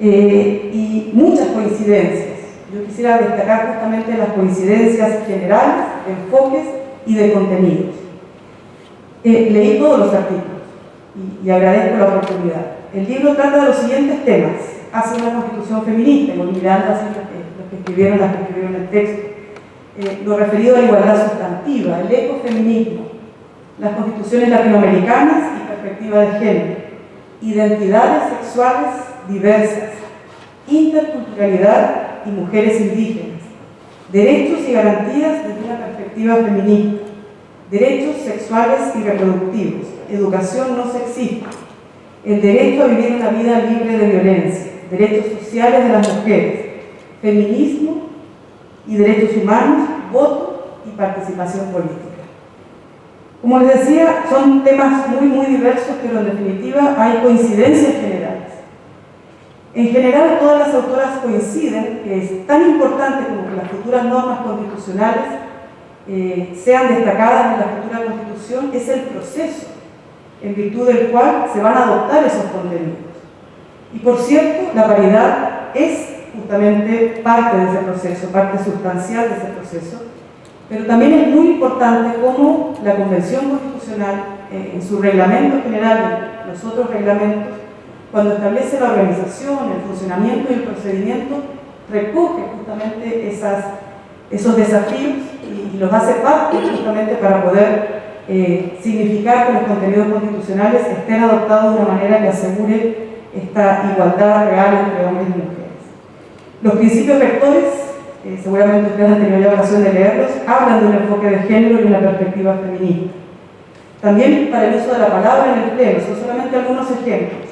y muchas coincidencias. Yo quisiera destacar justamente las coincidencias generales, de enfoques y de contenidos. Leí todos los artículos y agradezco la oportunidad. El libro trata de los siguientes temas: hace una constitución feminista, con Miranda, los que escribieron el texto, lo referido a la igualdad sustantiva, el ecofeminismo, las constituciones latinoamericanas y perspectiva de género, identidades sexuales diversas, interculturalidad y mujeres indígenas, derechos y garantías desde una perspectiva feminista, derechos sexuales y reproductivos, educación no sexista, el derecho a vivir una vida libre de violencia, derechos sociales de las mujeres, feminismo y derechos humanos, voto y participación política. Como les decía, son temas muy diversos, pero en definitiva hay coincidencias generales. En general, todas las autoras coinciden que es tan importante como que las futuras normas constitucionales sean destacadas en la futura constitución, es el proceso en virtud del cual se van a adoptar esos contenidos. Y por cierto, la paridad es justamente parte de ese proceso, parte sustancial de ese proceso, pero también es muy importante cómo la Convención Constitucional, en su reglamento general los otros reglamentos, cuando establece la organización, el funcionamiento y el procedimiento, recoge justamente esos desafíos y los hace parte justamente para poder significar que los contenidos constitucionales estén adoptados de una manera que asegure esta igualdad real entre hombres y mujeres. Los principios rectores, seguramente ustedes han tenido ya ocasión de leerlos, hablan de un enfoque de género y una perspectiva feminista. También para el uso de la palabra en el pleno, son solamente algunos ejemplos,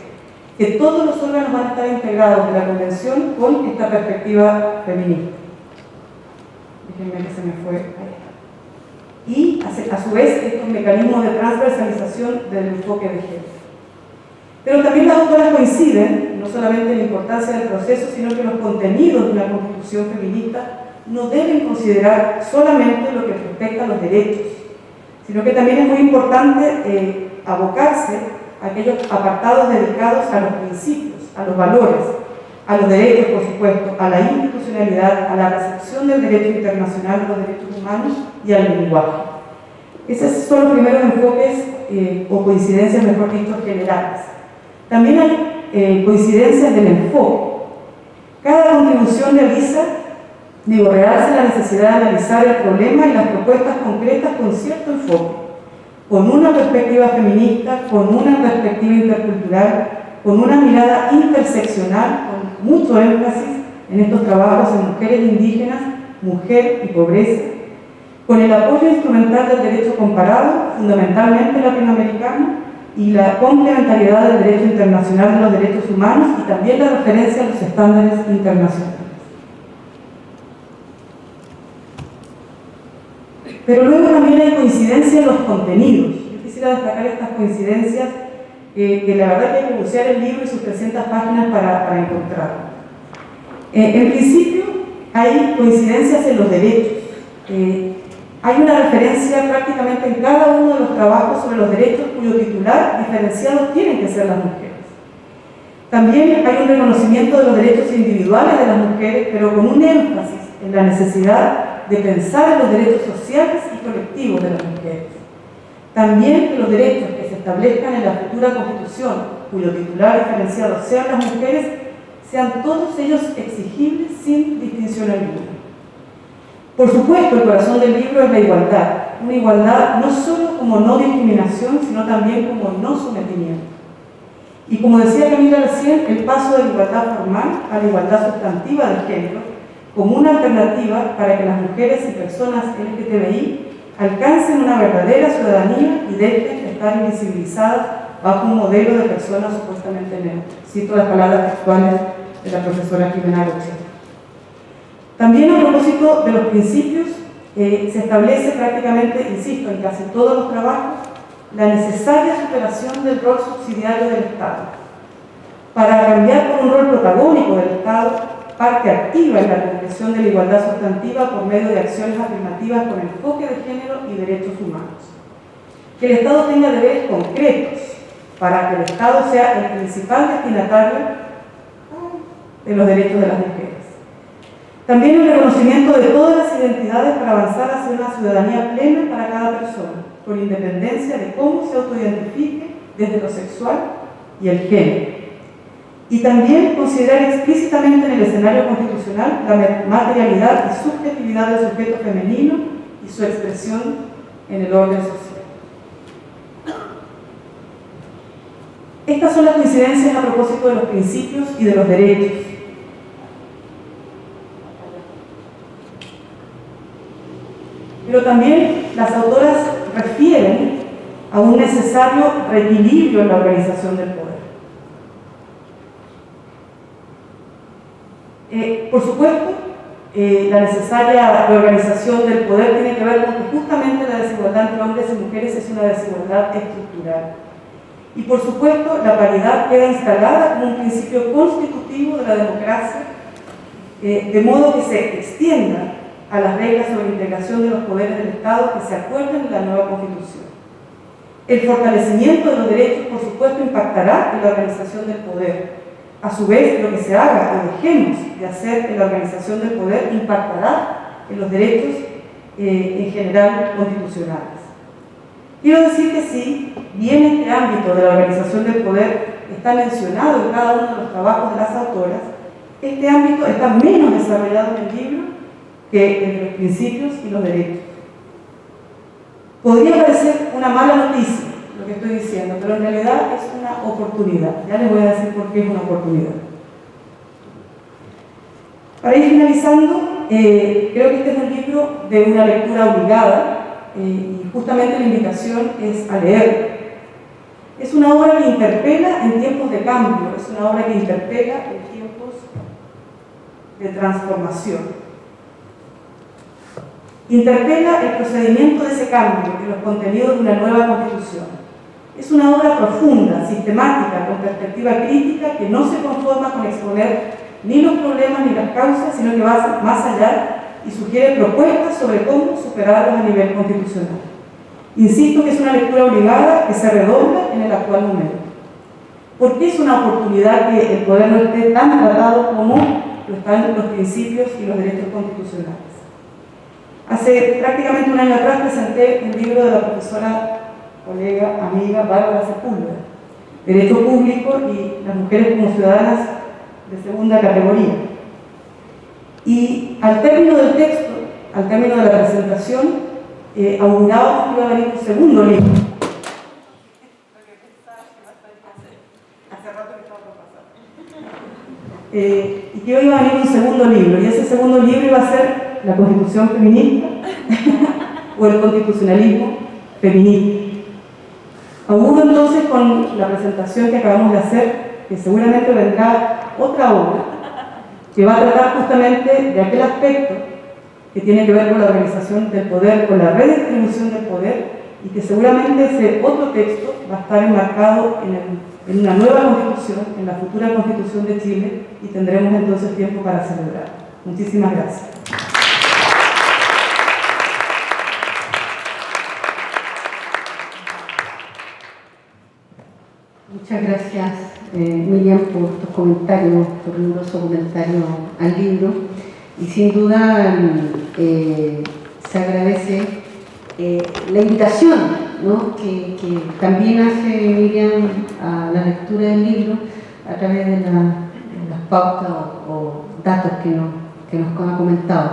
que todos los órganos van a estar integrados de la Convención con esta perspectiva feminista. Déjenme que se me fue. Y a su vez estos mecanismos de transversalización del enfoque de género. Pero también las autoras coinciden, no solamente en la importancia del proceso, sino que los contenidos de una constitución feminista no deben considerar solamente lo que respecta a los derechos, sino que también es muy importante abocarse a aquellos apartados dedicados a los principios, a los valores, a los derechos, por supuesto, a la institucionalidad, a la recepción del derecho internacional de los derechos humanos y al lenguaje. Esos son los primeros enfoques o coincidencias, mejor dicho, generales. También hay coincidencias del enfoque. Cada contribución realiza realce la necesidad de analizar el problema y las propuestas concretas con cierto enfoque, con una perspectiva feminista, con una perspectiva intercultural, con una mirada interseccional, con mucho énfasis en estos trabajos en mujeres indígenas, mujer y pobreza, con el apoyo instrumental del derecho comparado, fundamentalmente latinoamericano, y la complementariedad del derecho internacional de los derechos humanos y también la referencia a los estándares internacionales. Pero luego también hay coincidencia en los contenidos. Yo quisiera destacar estas coincidencias que la verdad que hay que bucear el libro y sus 300 páginas para encontrarlo. En principio hay coincidencias en los derechos. Hay una referencia prácticamente en cada uno de los trabajos sobre los derechos cuyo titular diferenciado tienen que ser las mujeres. También hay un reconocimiento de los derechos individuales de las mujeres, pero con un énfasis en la necesidad de pensar en los derechos sociales y colectivos de las mujeres. También que los derechos que se establezcan en la futura Constitución, cuyo titular diferenciado sean las mujeres, sean todos ellos exigibles sin distinción alguna. Por supuesto, el corazón del libro es la igualdad, una igualdad no solo como no discriminación, sino también como no sometimiento. Y como decía Camila recién, el paso de la igualdad formal a la igualdad sustantiva del género, como una alternativa para que las mujeres y personas LGTBI alcancen una verdadera ciudadanía y dejen de estar invisibilizadas bajo un modelo de personas supuestamente neutras. Cito las palabras textuales de la profesora Jimena Goche. También a propósito de los principios, se establece prácticamente, insisto, en casi todos los trabajos, la necesaria superación del rol subsidiario del Estado, para cambiar por un rol protagónico del Estado, parte activa en la concreción de la igualdad sustantiva por medio de acciones afirmativas con enfoque de género y derechos humanos. Que el Estado tenga deberes concretos para que el Estado sea el principal destinatario de los derechos de las mujeres. También el reconocimiento de todas las identidades para avanzar hacia una ciudadanía plena para cada persona, con independencia de cómo se autoidentifique desde lo sexual y el género. Y también considerar explícitamente en el escenario constitucional la materialidad y subjetividad del sujeto femenino y su expresión en el orden social. Estas son las coincidencias a propósito de los principios y de los derechos. Pero también las autoras refieren a un necesario reequilibrio en la organización del poder. Por supuesto, la necesaria reorganización del poder tiene que ver con que justamente la desigualdad entre hombres y mujeres es una desigualdad estructural. Y por supuesto, la paridad queda instalada como un principio constitutivo de la democracia, de modo que se extienda a las reglas sobre la integración de los poderes del Estado que se acuerden en la nueva Constitución. El fortalecimiento de los derechos, por supuesto, impactará en la organización del poder. A su vez, lo que se haga o dejemos de hacer en la organización del poder impactará en los derechos en general constitucionales. Quiero decir que si bien este ámbito de la organización del poder está mencionado en cada uno de los trabajos de las autoras, este ámbito está menos desarrollado en el libro que en los principios y los derechos. Podría parecer una mala noticia lo que estoy diciendo, pero en realidad es una oportunidad. Ya les voy a decir por qué es una oportunidad. Para ir finalizando, creo que este es un libro de una lectura obligada y justamente la invitación es a leer. Es una obra que interpela en tiempos de cambio, es una obra que interpela en tiempos de transformación. Interpela el procedimiento de ese cambio en los contenidos de una nueva constitución. Es una obra profunda, sistemática, con perspectiva crítica, que no se conforma con exponer ni los problemas ni las causas, sino que va más allá y sugiere propuestas sobre cómo superarlos a nivel constitucional. Insisto que es una lectura obligada que se redobla en el actual momento. ¿Por qué es una oportunidad que el poder no esté tan tratado como lo están los principios y los derechos constitucionales? Hace prácticamente un año atrás presenté un libro de la profesora, colega, amiga Bárbara Sepúlveda, Derecho Público y las mujeres como ciudadanas de segunda categoría. Y al término del texto, al término de la presentación, augurábamos que iba a venir un segundo libro. Y que hoy iba a venir un segundo libro, y ese segundo libro iba a ser la Constitución feminista o el constitucionalismo feminista. Auguro entonces con la presentación que acabamos de hacer que seguramente vendrá otra obra que va a tratar justamente de aquel aspecto que tiene que ver con la organización del poder, con la redistribución del poder, y que seguramente ese otro texto va a estar enmarcado en una nueva constitución, en la futura constitución de Chile, y tendremos entonces tiempo para celebrar. Muchísimas gracias. Muchas gracias, Miriam, por tus comentarios, tu riguroso comentario al libro. Y sin duda se agradece la invitación, ¿no?, que también hace Miriam a la lectura del libro a través de las pautas o datos que nos ha comentado.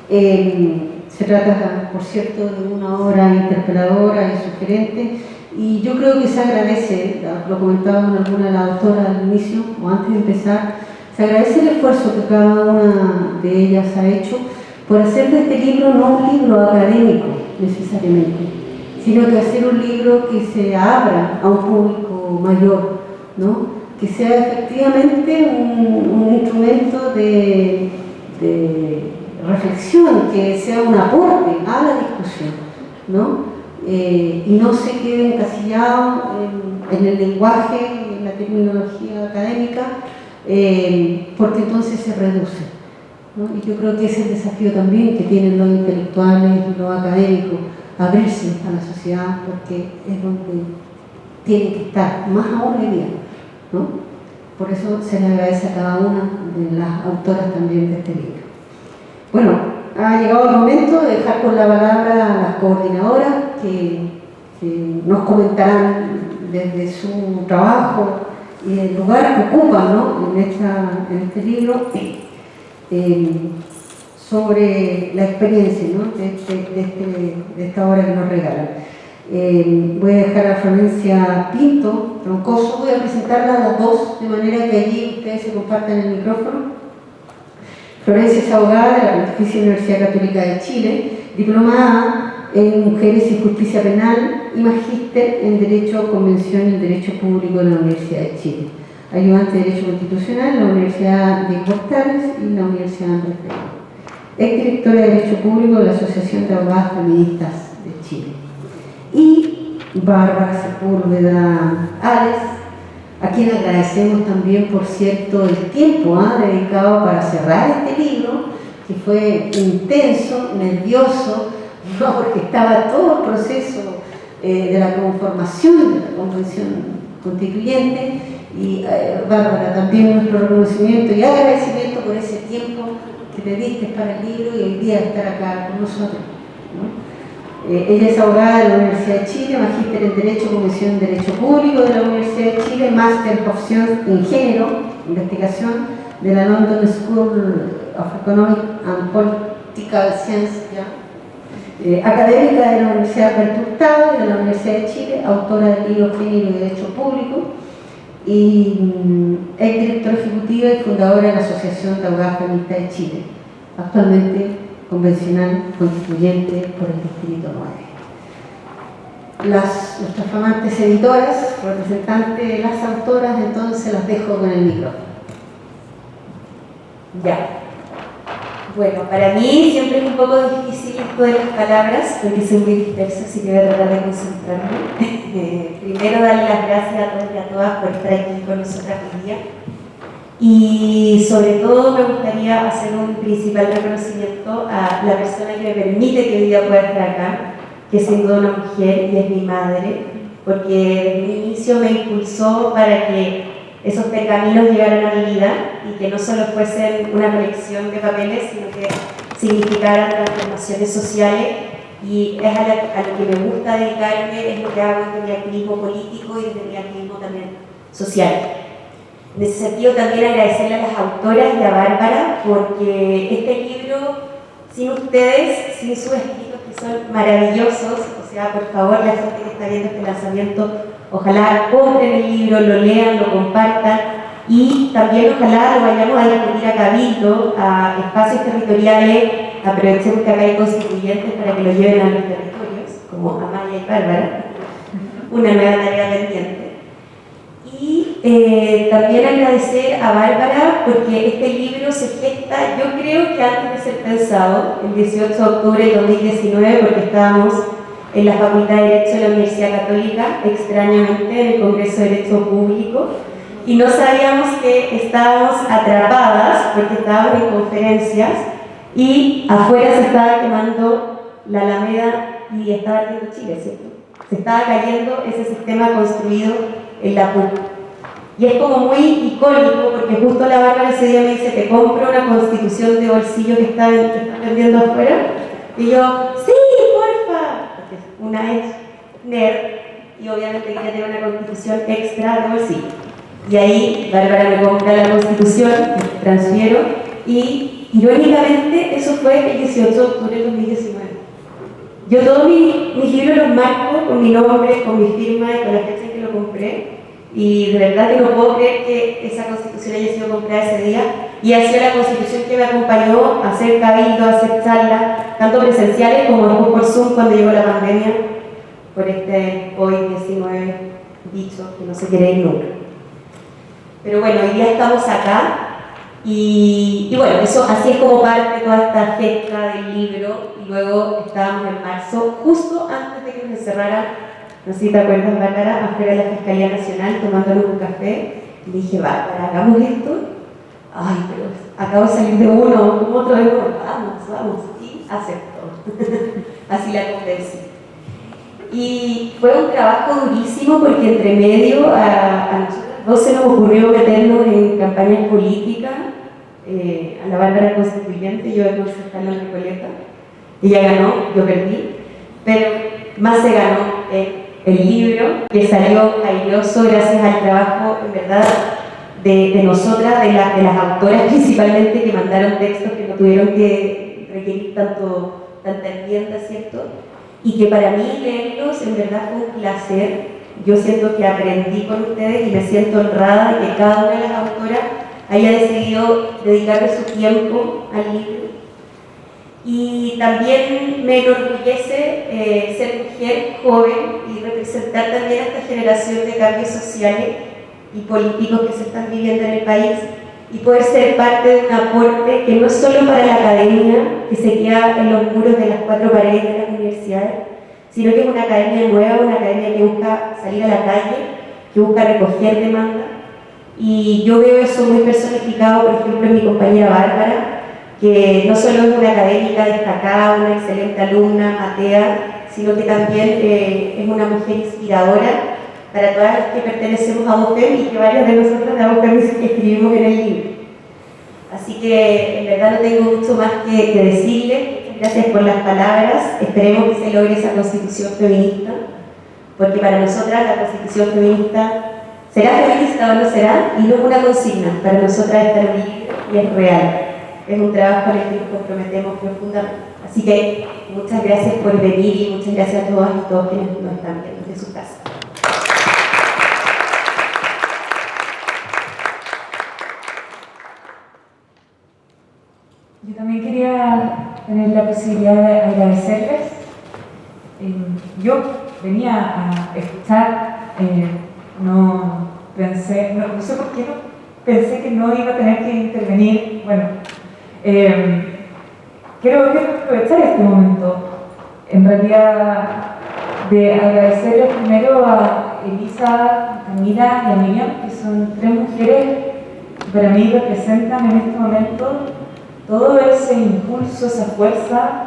Se trata, por cierto, de una obra interpeladora y sugerente, y yo creo que se agradece, lo comentaban alguna de las autoras al inicio o antes de empezar, se agradece el esfuerzo que cada una de ellas ha hecho por hacer de este libro no un libro académico necesariamente, sino que hacer un libro que se abra a un público mayor, ¿no?, que sea efectivamente un instrumento de reflexión, que sea un aporte a la discusión, ¿no? Y no se quede encasillado en el lenguaje, en la terminología académica, porque entonces se reduce, ¿no? Y yo creo que ese es el desafío también que tienen los intelectuales y los académicos, abrirse a la sociedad, porque es donde tiene que estar, más aún hoy día, ¿no? Por eso se le agradece a cada una de las autoras también de este libro. Bueno, ha llegado el momento de dejar con la palabra a las coordinadoras que nos comentarán desde su trabajo y el lugar que ocupan, ¿no?, en este libro, sobre la experiencia, ¿no?, de esta obra que nos regalan. Voy a dejar a Florencia Pinto Troncoso, voy a presentarla a las dos, de manera que allí ustedes se compartan el micrófono. Florencia es abogada de la Pontificia Universidad Católica de Chile, diplomada en Mujeres y Justicia Penal y magíster en Derecho, Convención y Derecho Público en la Universidad de Chile. Ayudante de Derecho Constitucional en la Universidad de Portales y la Universidad Andrés Bello. Es directora de Derecho Público de la Asociación de Abogadas Feministas de Chile. Y Bárbara Sepúlveda Ales, a quien agradecemos también, por cierto, el tiempo dedicado para cerrar este libro, que fue intenso, nervioso, ¿no?, porque estaba todo el proceso de la conformación de la Convención Constituyente. Y Bárbara, también nuestro reconocimiento y agradecimiento por ese tiempo que te diste para el libro y hoy día estar acá con nosotros, ¿no? Ella es abogada de la Universidad de Chile, magíster en Derecho, Comisión en Derecho Público de la Universidad de Chile, máster of Science en Género, Investigación de la London School of Economic and Political Science, académica de la Universidad Alberto Hurtado y de la Universidad de Chile, autora del libro Género y Derecho Público, y es directora ejecutiva y fundadora de la Asociación de Abogadas Feministas de Chile, actualmente convencional constituyente por el Distrito 9. Nuestras flamantes editoras, representantes de las autoras, entonces las dejo con el micrófono. Ya. Bueno, para mí siempre es un poco difícil esto de las palabras, porque soy muy dispersa, así que voy a tratar de concentrarme. Primero, darle las gracias a todos y a todas por estar aquí con nosotras hoy día. Y sobre todo me gustaría hacer un principal reconocimiento a la persona que me permite que hoy día pueda estar acá, que es sin duda una mujer y es mi madre, porque desde el inicio me impulsó para que esos pergaminos llegaran a mi vida y que no solo fuesen una colección de papeles, sino que significaran transformaciones sociales. Y es a lo que me gusta dedicarme, es lo que hago desde mi activismo político y desde mi activismo también social. En ese sentido también agradecerle a las autoras y a Bárbara, porque este libro, sin ustedes, sin sus escritos que son maravillosos, o sea, por favor, la gente que está viendo este lanzamiento, ojalá compren el libro, lo lean, lo compartan y también ojalá lo vayamos a discutir a Cabildo, a espacios territoriales. Aprovechemos que acá hay constituyentes para que lo lleven a los territorios, como Amaya y Bárbara, una nueva tarea pendiente. Y también agradecer a Bárbara porque este libro se gesta, yo creo que antes de ser pensado, el 18 de octubre de 2019, porque estábamos en la Facultad de Derecho de la Universidad Católica, extrañamente en el Congreso de Derecho Público, y no sabíamos que estábamos atrapadas porque estábamos en conferencias y afuera se estaba quemando la Alameda y estaba ardiendo Chile, ¿cierto? Se estaba cayendo ese sistema construido en la PUC. Y es como muy icónico porque justo la Bárbara ese día me dice: te compro una constitución de bolsillo que están vendiendo afuera. Y yo, sí, porfa, porque una es nerd y obviamente quería tener una constitución extra de bolsillo. Y ahí Bárbara me compra la constitución, me transfiero y irónicamente eso fue el 18 de octubre de 2019. Yo todos mis libros los marco con mi nombre, con mi firma y con la fecha en que lo compré. Y de verdad que no puedo creer que esa constitución haya sido comprada ese día y ha sido la constitución que me acompañó a hacer cabildo, a hacer charlas, tanto presenciales como después por Zoom cuando llegó la pandemia, por este COVID-19 bicho que no se quiere ir nunca. Pero bueno, hoy día estamos acá y bueno, eso así es como parte de toda esta gesta del libro. Y luego estábamos en marzo, justo antes de que nos encerraran. No sé si te acuerdas, Bárbara, afuera de la Fiscalía Nacional tomándonos un café, y dije: Bárbara, hagamos esto. Ay, pero acabo de salir de uno, como otro de uno, vamos, y aceptó. Así la convencí. Y fue un trabajo durísimo porque entre medio a nosotros dos se nos ocurrió meternos en campañas políticas, a la Bárbara constituyente, yo de concejal en Recoleta. Ella ganó, yo perdí, pero más se ganó el libro, que salió airoso gracias al trabajo, en verdad, de nosotras, de las autoras principalmente, que mandaron textos que no tuvieron que requerir tanta enmienda, ¿cierto? Y que para mí leerlos en verdad fue un placer. Yo siento que aprendí con ustedes y me siento honrada de que cada una de las autoras haya decidido dedicarle su tiempo al libro. Y también me enorgullece ser mujer joven y representar también a esta generación de cambios sociales y políticos que se están viviendo en el país y poder ser parte de un aporte que no es solo para la academia, que se queda en los muros de las cuatro paredes de las universidades, sino que es una academia nueva, una academia que busca salir a la calle, que busca recoger demanda. Y yo veo eso muy personificado, por ejemplo, en mi compañera Bárbara, que no solo es una académica destacada, una excelente alumna, atea, sino que también es una mujer inspiradora para todas las que pertenecemos a AOFEM y que varias de nosotras de AOFEM escribimos en el libro. Así que en verdad no tengo mucho más que decirle. gracias por las palabras. Esperemos que se logre esa constitución feminista, porque para nosotras la constitución feminista será feminista o no será, y no es una consigna. Para nosotras es terrible y es real. Es un trabajo en el que nos comprometemos profundamente. Así que muchas gracias por venir y muchas gracias a todas y todos quienes nos están viendo desde su casa. Yo también quería tener la posibilidad de agradecerles. Yo venía a escuchar, no sé por qué no pensé que no iba a tener que intervenir. Bueno, quiero aprovechar este momento, en realidad, de agradecerles primero a Elisa, a Camila y a Miriam, que son tres mujeres que para mí representan en este momento todo ese impulso, esa fuerza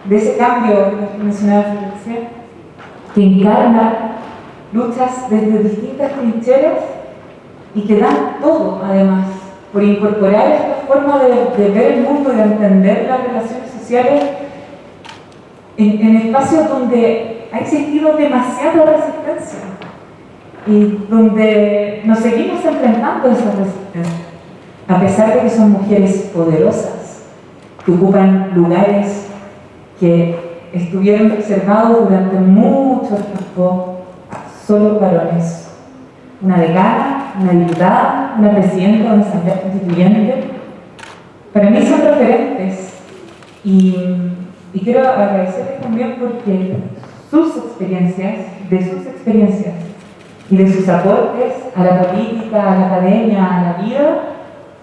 de ese cambio que mencionaba Florencia, que encarna luchas desde distintas trincheras y que dan todo, además, por incorporar esta forma de ver el mundo y de entender las relaciones sociales en espacios donde ha existido demasiada resistencia y donde nos seguimos enfrentando a esa resistencia, a pesar de que son mujeres poderosas, que ocupan lugares que estuvieron reservados durante mucho tiempo a solo varones. Una decana, una diputada, una presidenta de una asamblea constituyente. Para mí son referentes y quiero agradecerles también porque sus experiencias y de sus aportes a la política, a la academia, a la vida,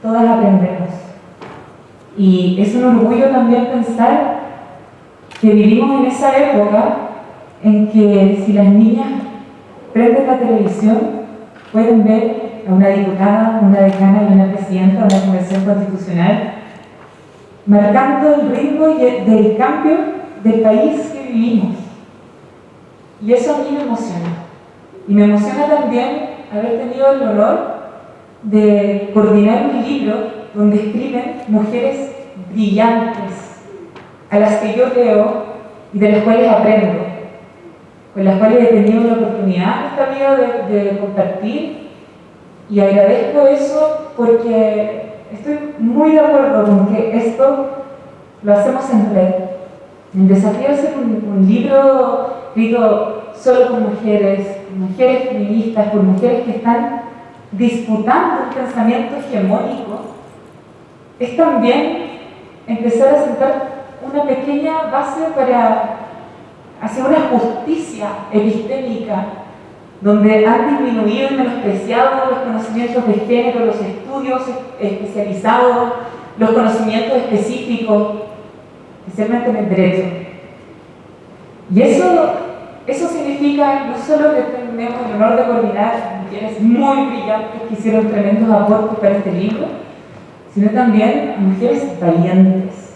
todas aprendemos. Y es un orgullo también pensar que vivimos en esa época en que si las niñas prenden la televisión pueden ver a una diputada, una decana y una presidenta de una convención constitucional marcando el ritmo del cambio del país que vivimos. Y eso a mí me emociona. Y me emociona también haber tenido el honor de coordinar un libro donde escriben mujeres brillantes, a las que yo leo y de las cuales aprendo, con las cuales he tenido la oportunidad en esta vida de compartir, y agradezco eso porque estoy muy de acuerdo con que esto lo hacemos en red. El desafío es hacer un libro escrito solo por mujeres feministas, por mujeres que están disputando un pensamiento hegemónico, es también empezar a sentar una pequeña base para hacer una justicia epistémica, donde han disminuido y menospreciado los conocimientos de género, los estudios especializados, los conocimientos específicos, especialmente en el derecho. Y eso significa no solo que tenemos el honor de coordinar mujeres muy brillantes que hicieron tremendos aportes para este libro, sino también a mujeres valientes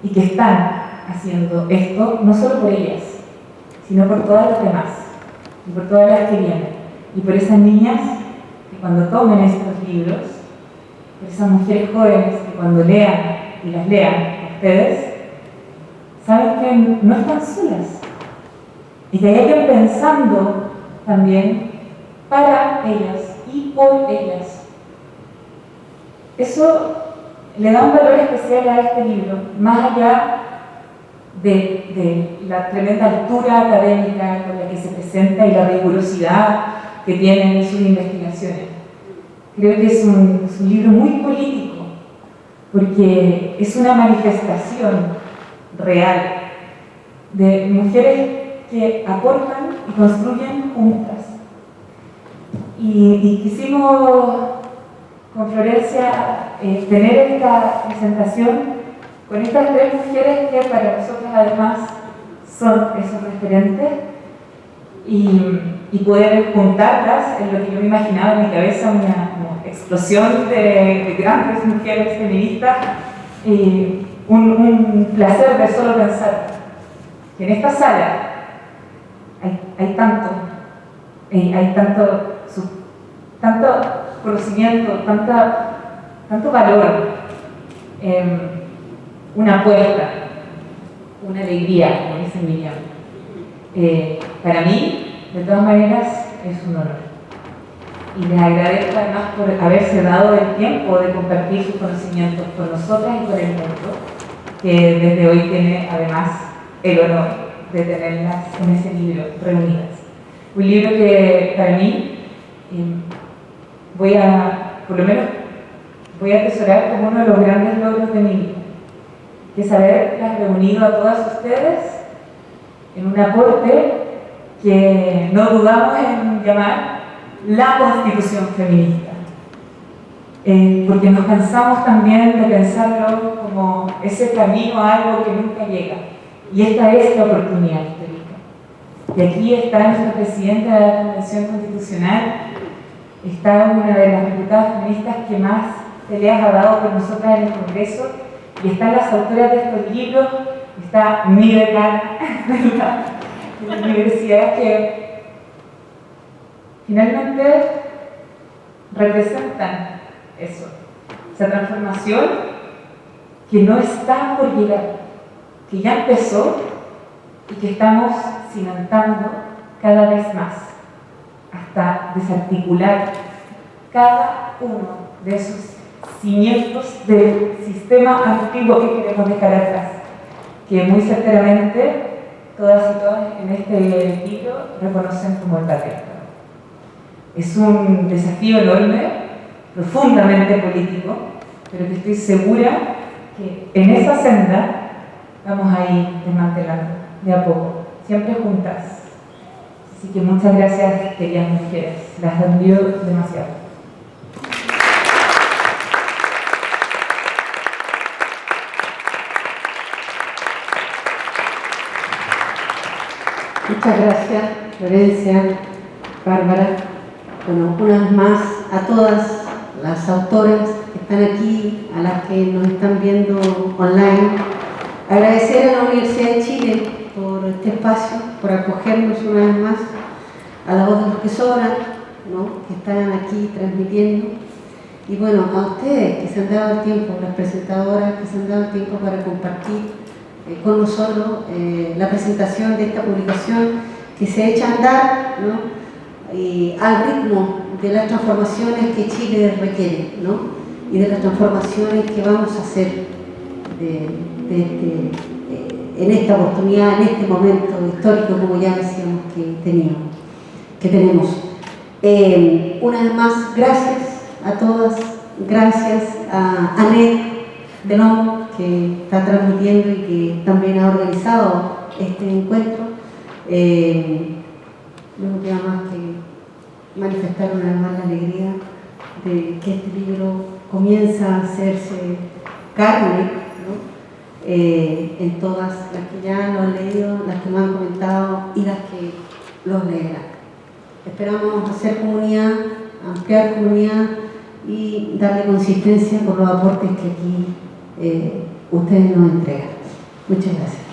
y que están haciendo esto no solo por ellas, sino por todas las demás, y por todas las que vienen, y por esas niñas que cuando tomen estos libros, por esas mujeres jóvenes que cuando lean y las lean a ustedes, saben que no están solas y que hay alguien pensando también para ellas y por ellas. Eso le da un valor especial a este libro, más allá de la tremenda altura académica con la que se presenta y la rigurosidad que tiene en sus investigaciones. Creo que es un libro muy político, porque es una manifestación real de mujeres que aportan y construyen juntas. Y quisimos con Florencia tener esta presentación con estas tres mujeres que para nosotros además son esos referentes y poder juntarlas en lo que yo me imaginaba en mi cabeza, una como explosión de grandes mujeres feministas, y un placer de solo pensar que en esta sala hay tanto conocimiento, tanto valor, una apuesta una alegría, como dice Miriam. Para mí, de todas maneras, es un honor. Y les agradezco además por haberse dado el tiempo de compartir sus conocimientos con nosotras y con el mundo, que desde hoy tiene además el honor de tenerlas en ese libro reunidas. Un libro que para mí por lo menos voy a atesorar como uno de los grandes logros de mi vida, que es haberlas reunido a todas ustedes en un aporte que no dudamos en llamar la Constitución Feminista, porque nos cansamos también de pensarlo como ese camino a algo que nunca llega, y esta es la oportunidad histórica. Y aquí está nuestra presidenta de la Convención Constitucional, está una de las diputadas feministas que más peleas ha dado por nosotras en el Congreso, y están las autoras de estos libros, está mi decana de la universidad, que finalmente representan eso, esa transformación que no está por llegar, que ya empezó y que estamos cimentando cada vez más, hasta desarticular cada uno de esos cimientos del sistema antiguo que queremos dejar atrás, que muy certeramente todas y todas en este libro reconocen como el patriarcado. Es un desafío enorme, profundamente político, pero que estoy segura que en esa senda vamos a ir desmantelando de a poco, siempre juntas. Así que muchas gracias, queridas mujeres, las admiro demasiado. Muchas gracias, Florencia, Bárbara. Bueno, una vez más a todas las autoras que están aquí, a las que nos están viendo online. Agradecer a la Universidad de Chile por este espacio, por acogernos una vez más, a la voz de los que sobran, ¿no?, que están aquí transmitiendo. Y bueno, a ustedes que se han dado el tiempo, las presentadoras que se han dado el tiempo para compartir con nosotros la presentación de esta publicación que se echa a andar, ¿no?, al ritmo de las transformaciones que Chile requiere, ¿no?, y de las transformaciones que vamos a hacer en esta oportunidad, en este momento histórico, como ya decíamos que tenemos. Una vez más, gracias a todas, gracias a Anet Delon, que está transmitiendo y que también ha organizado este encuentro. No me queda más que manifestar una vez más la alegría de que este libro comienza a hacerse carne, ¿no?, en todas las que ya lo han leído, las que me han comentado y las que los leerán. Esperamos hacer comunidad, ampliar comunidad y darle consistencia por los aportes que aquí ustedes nos entregan. Muchas gracias.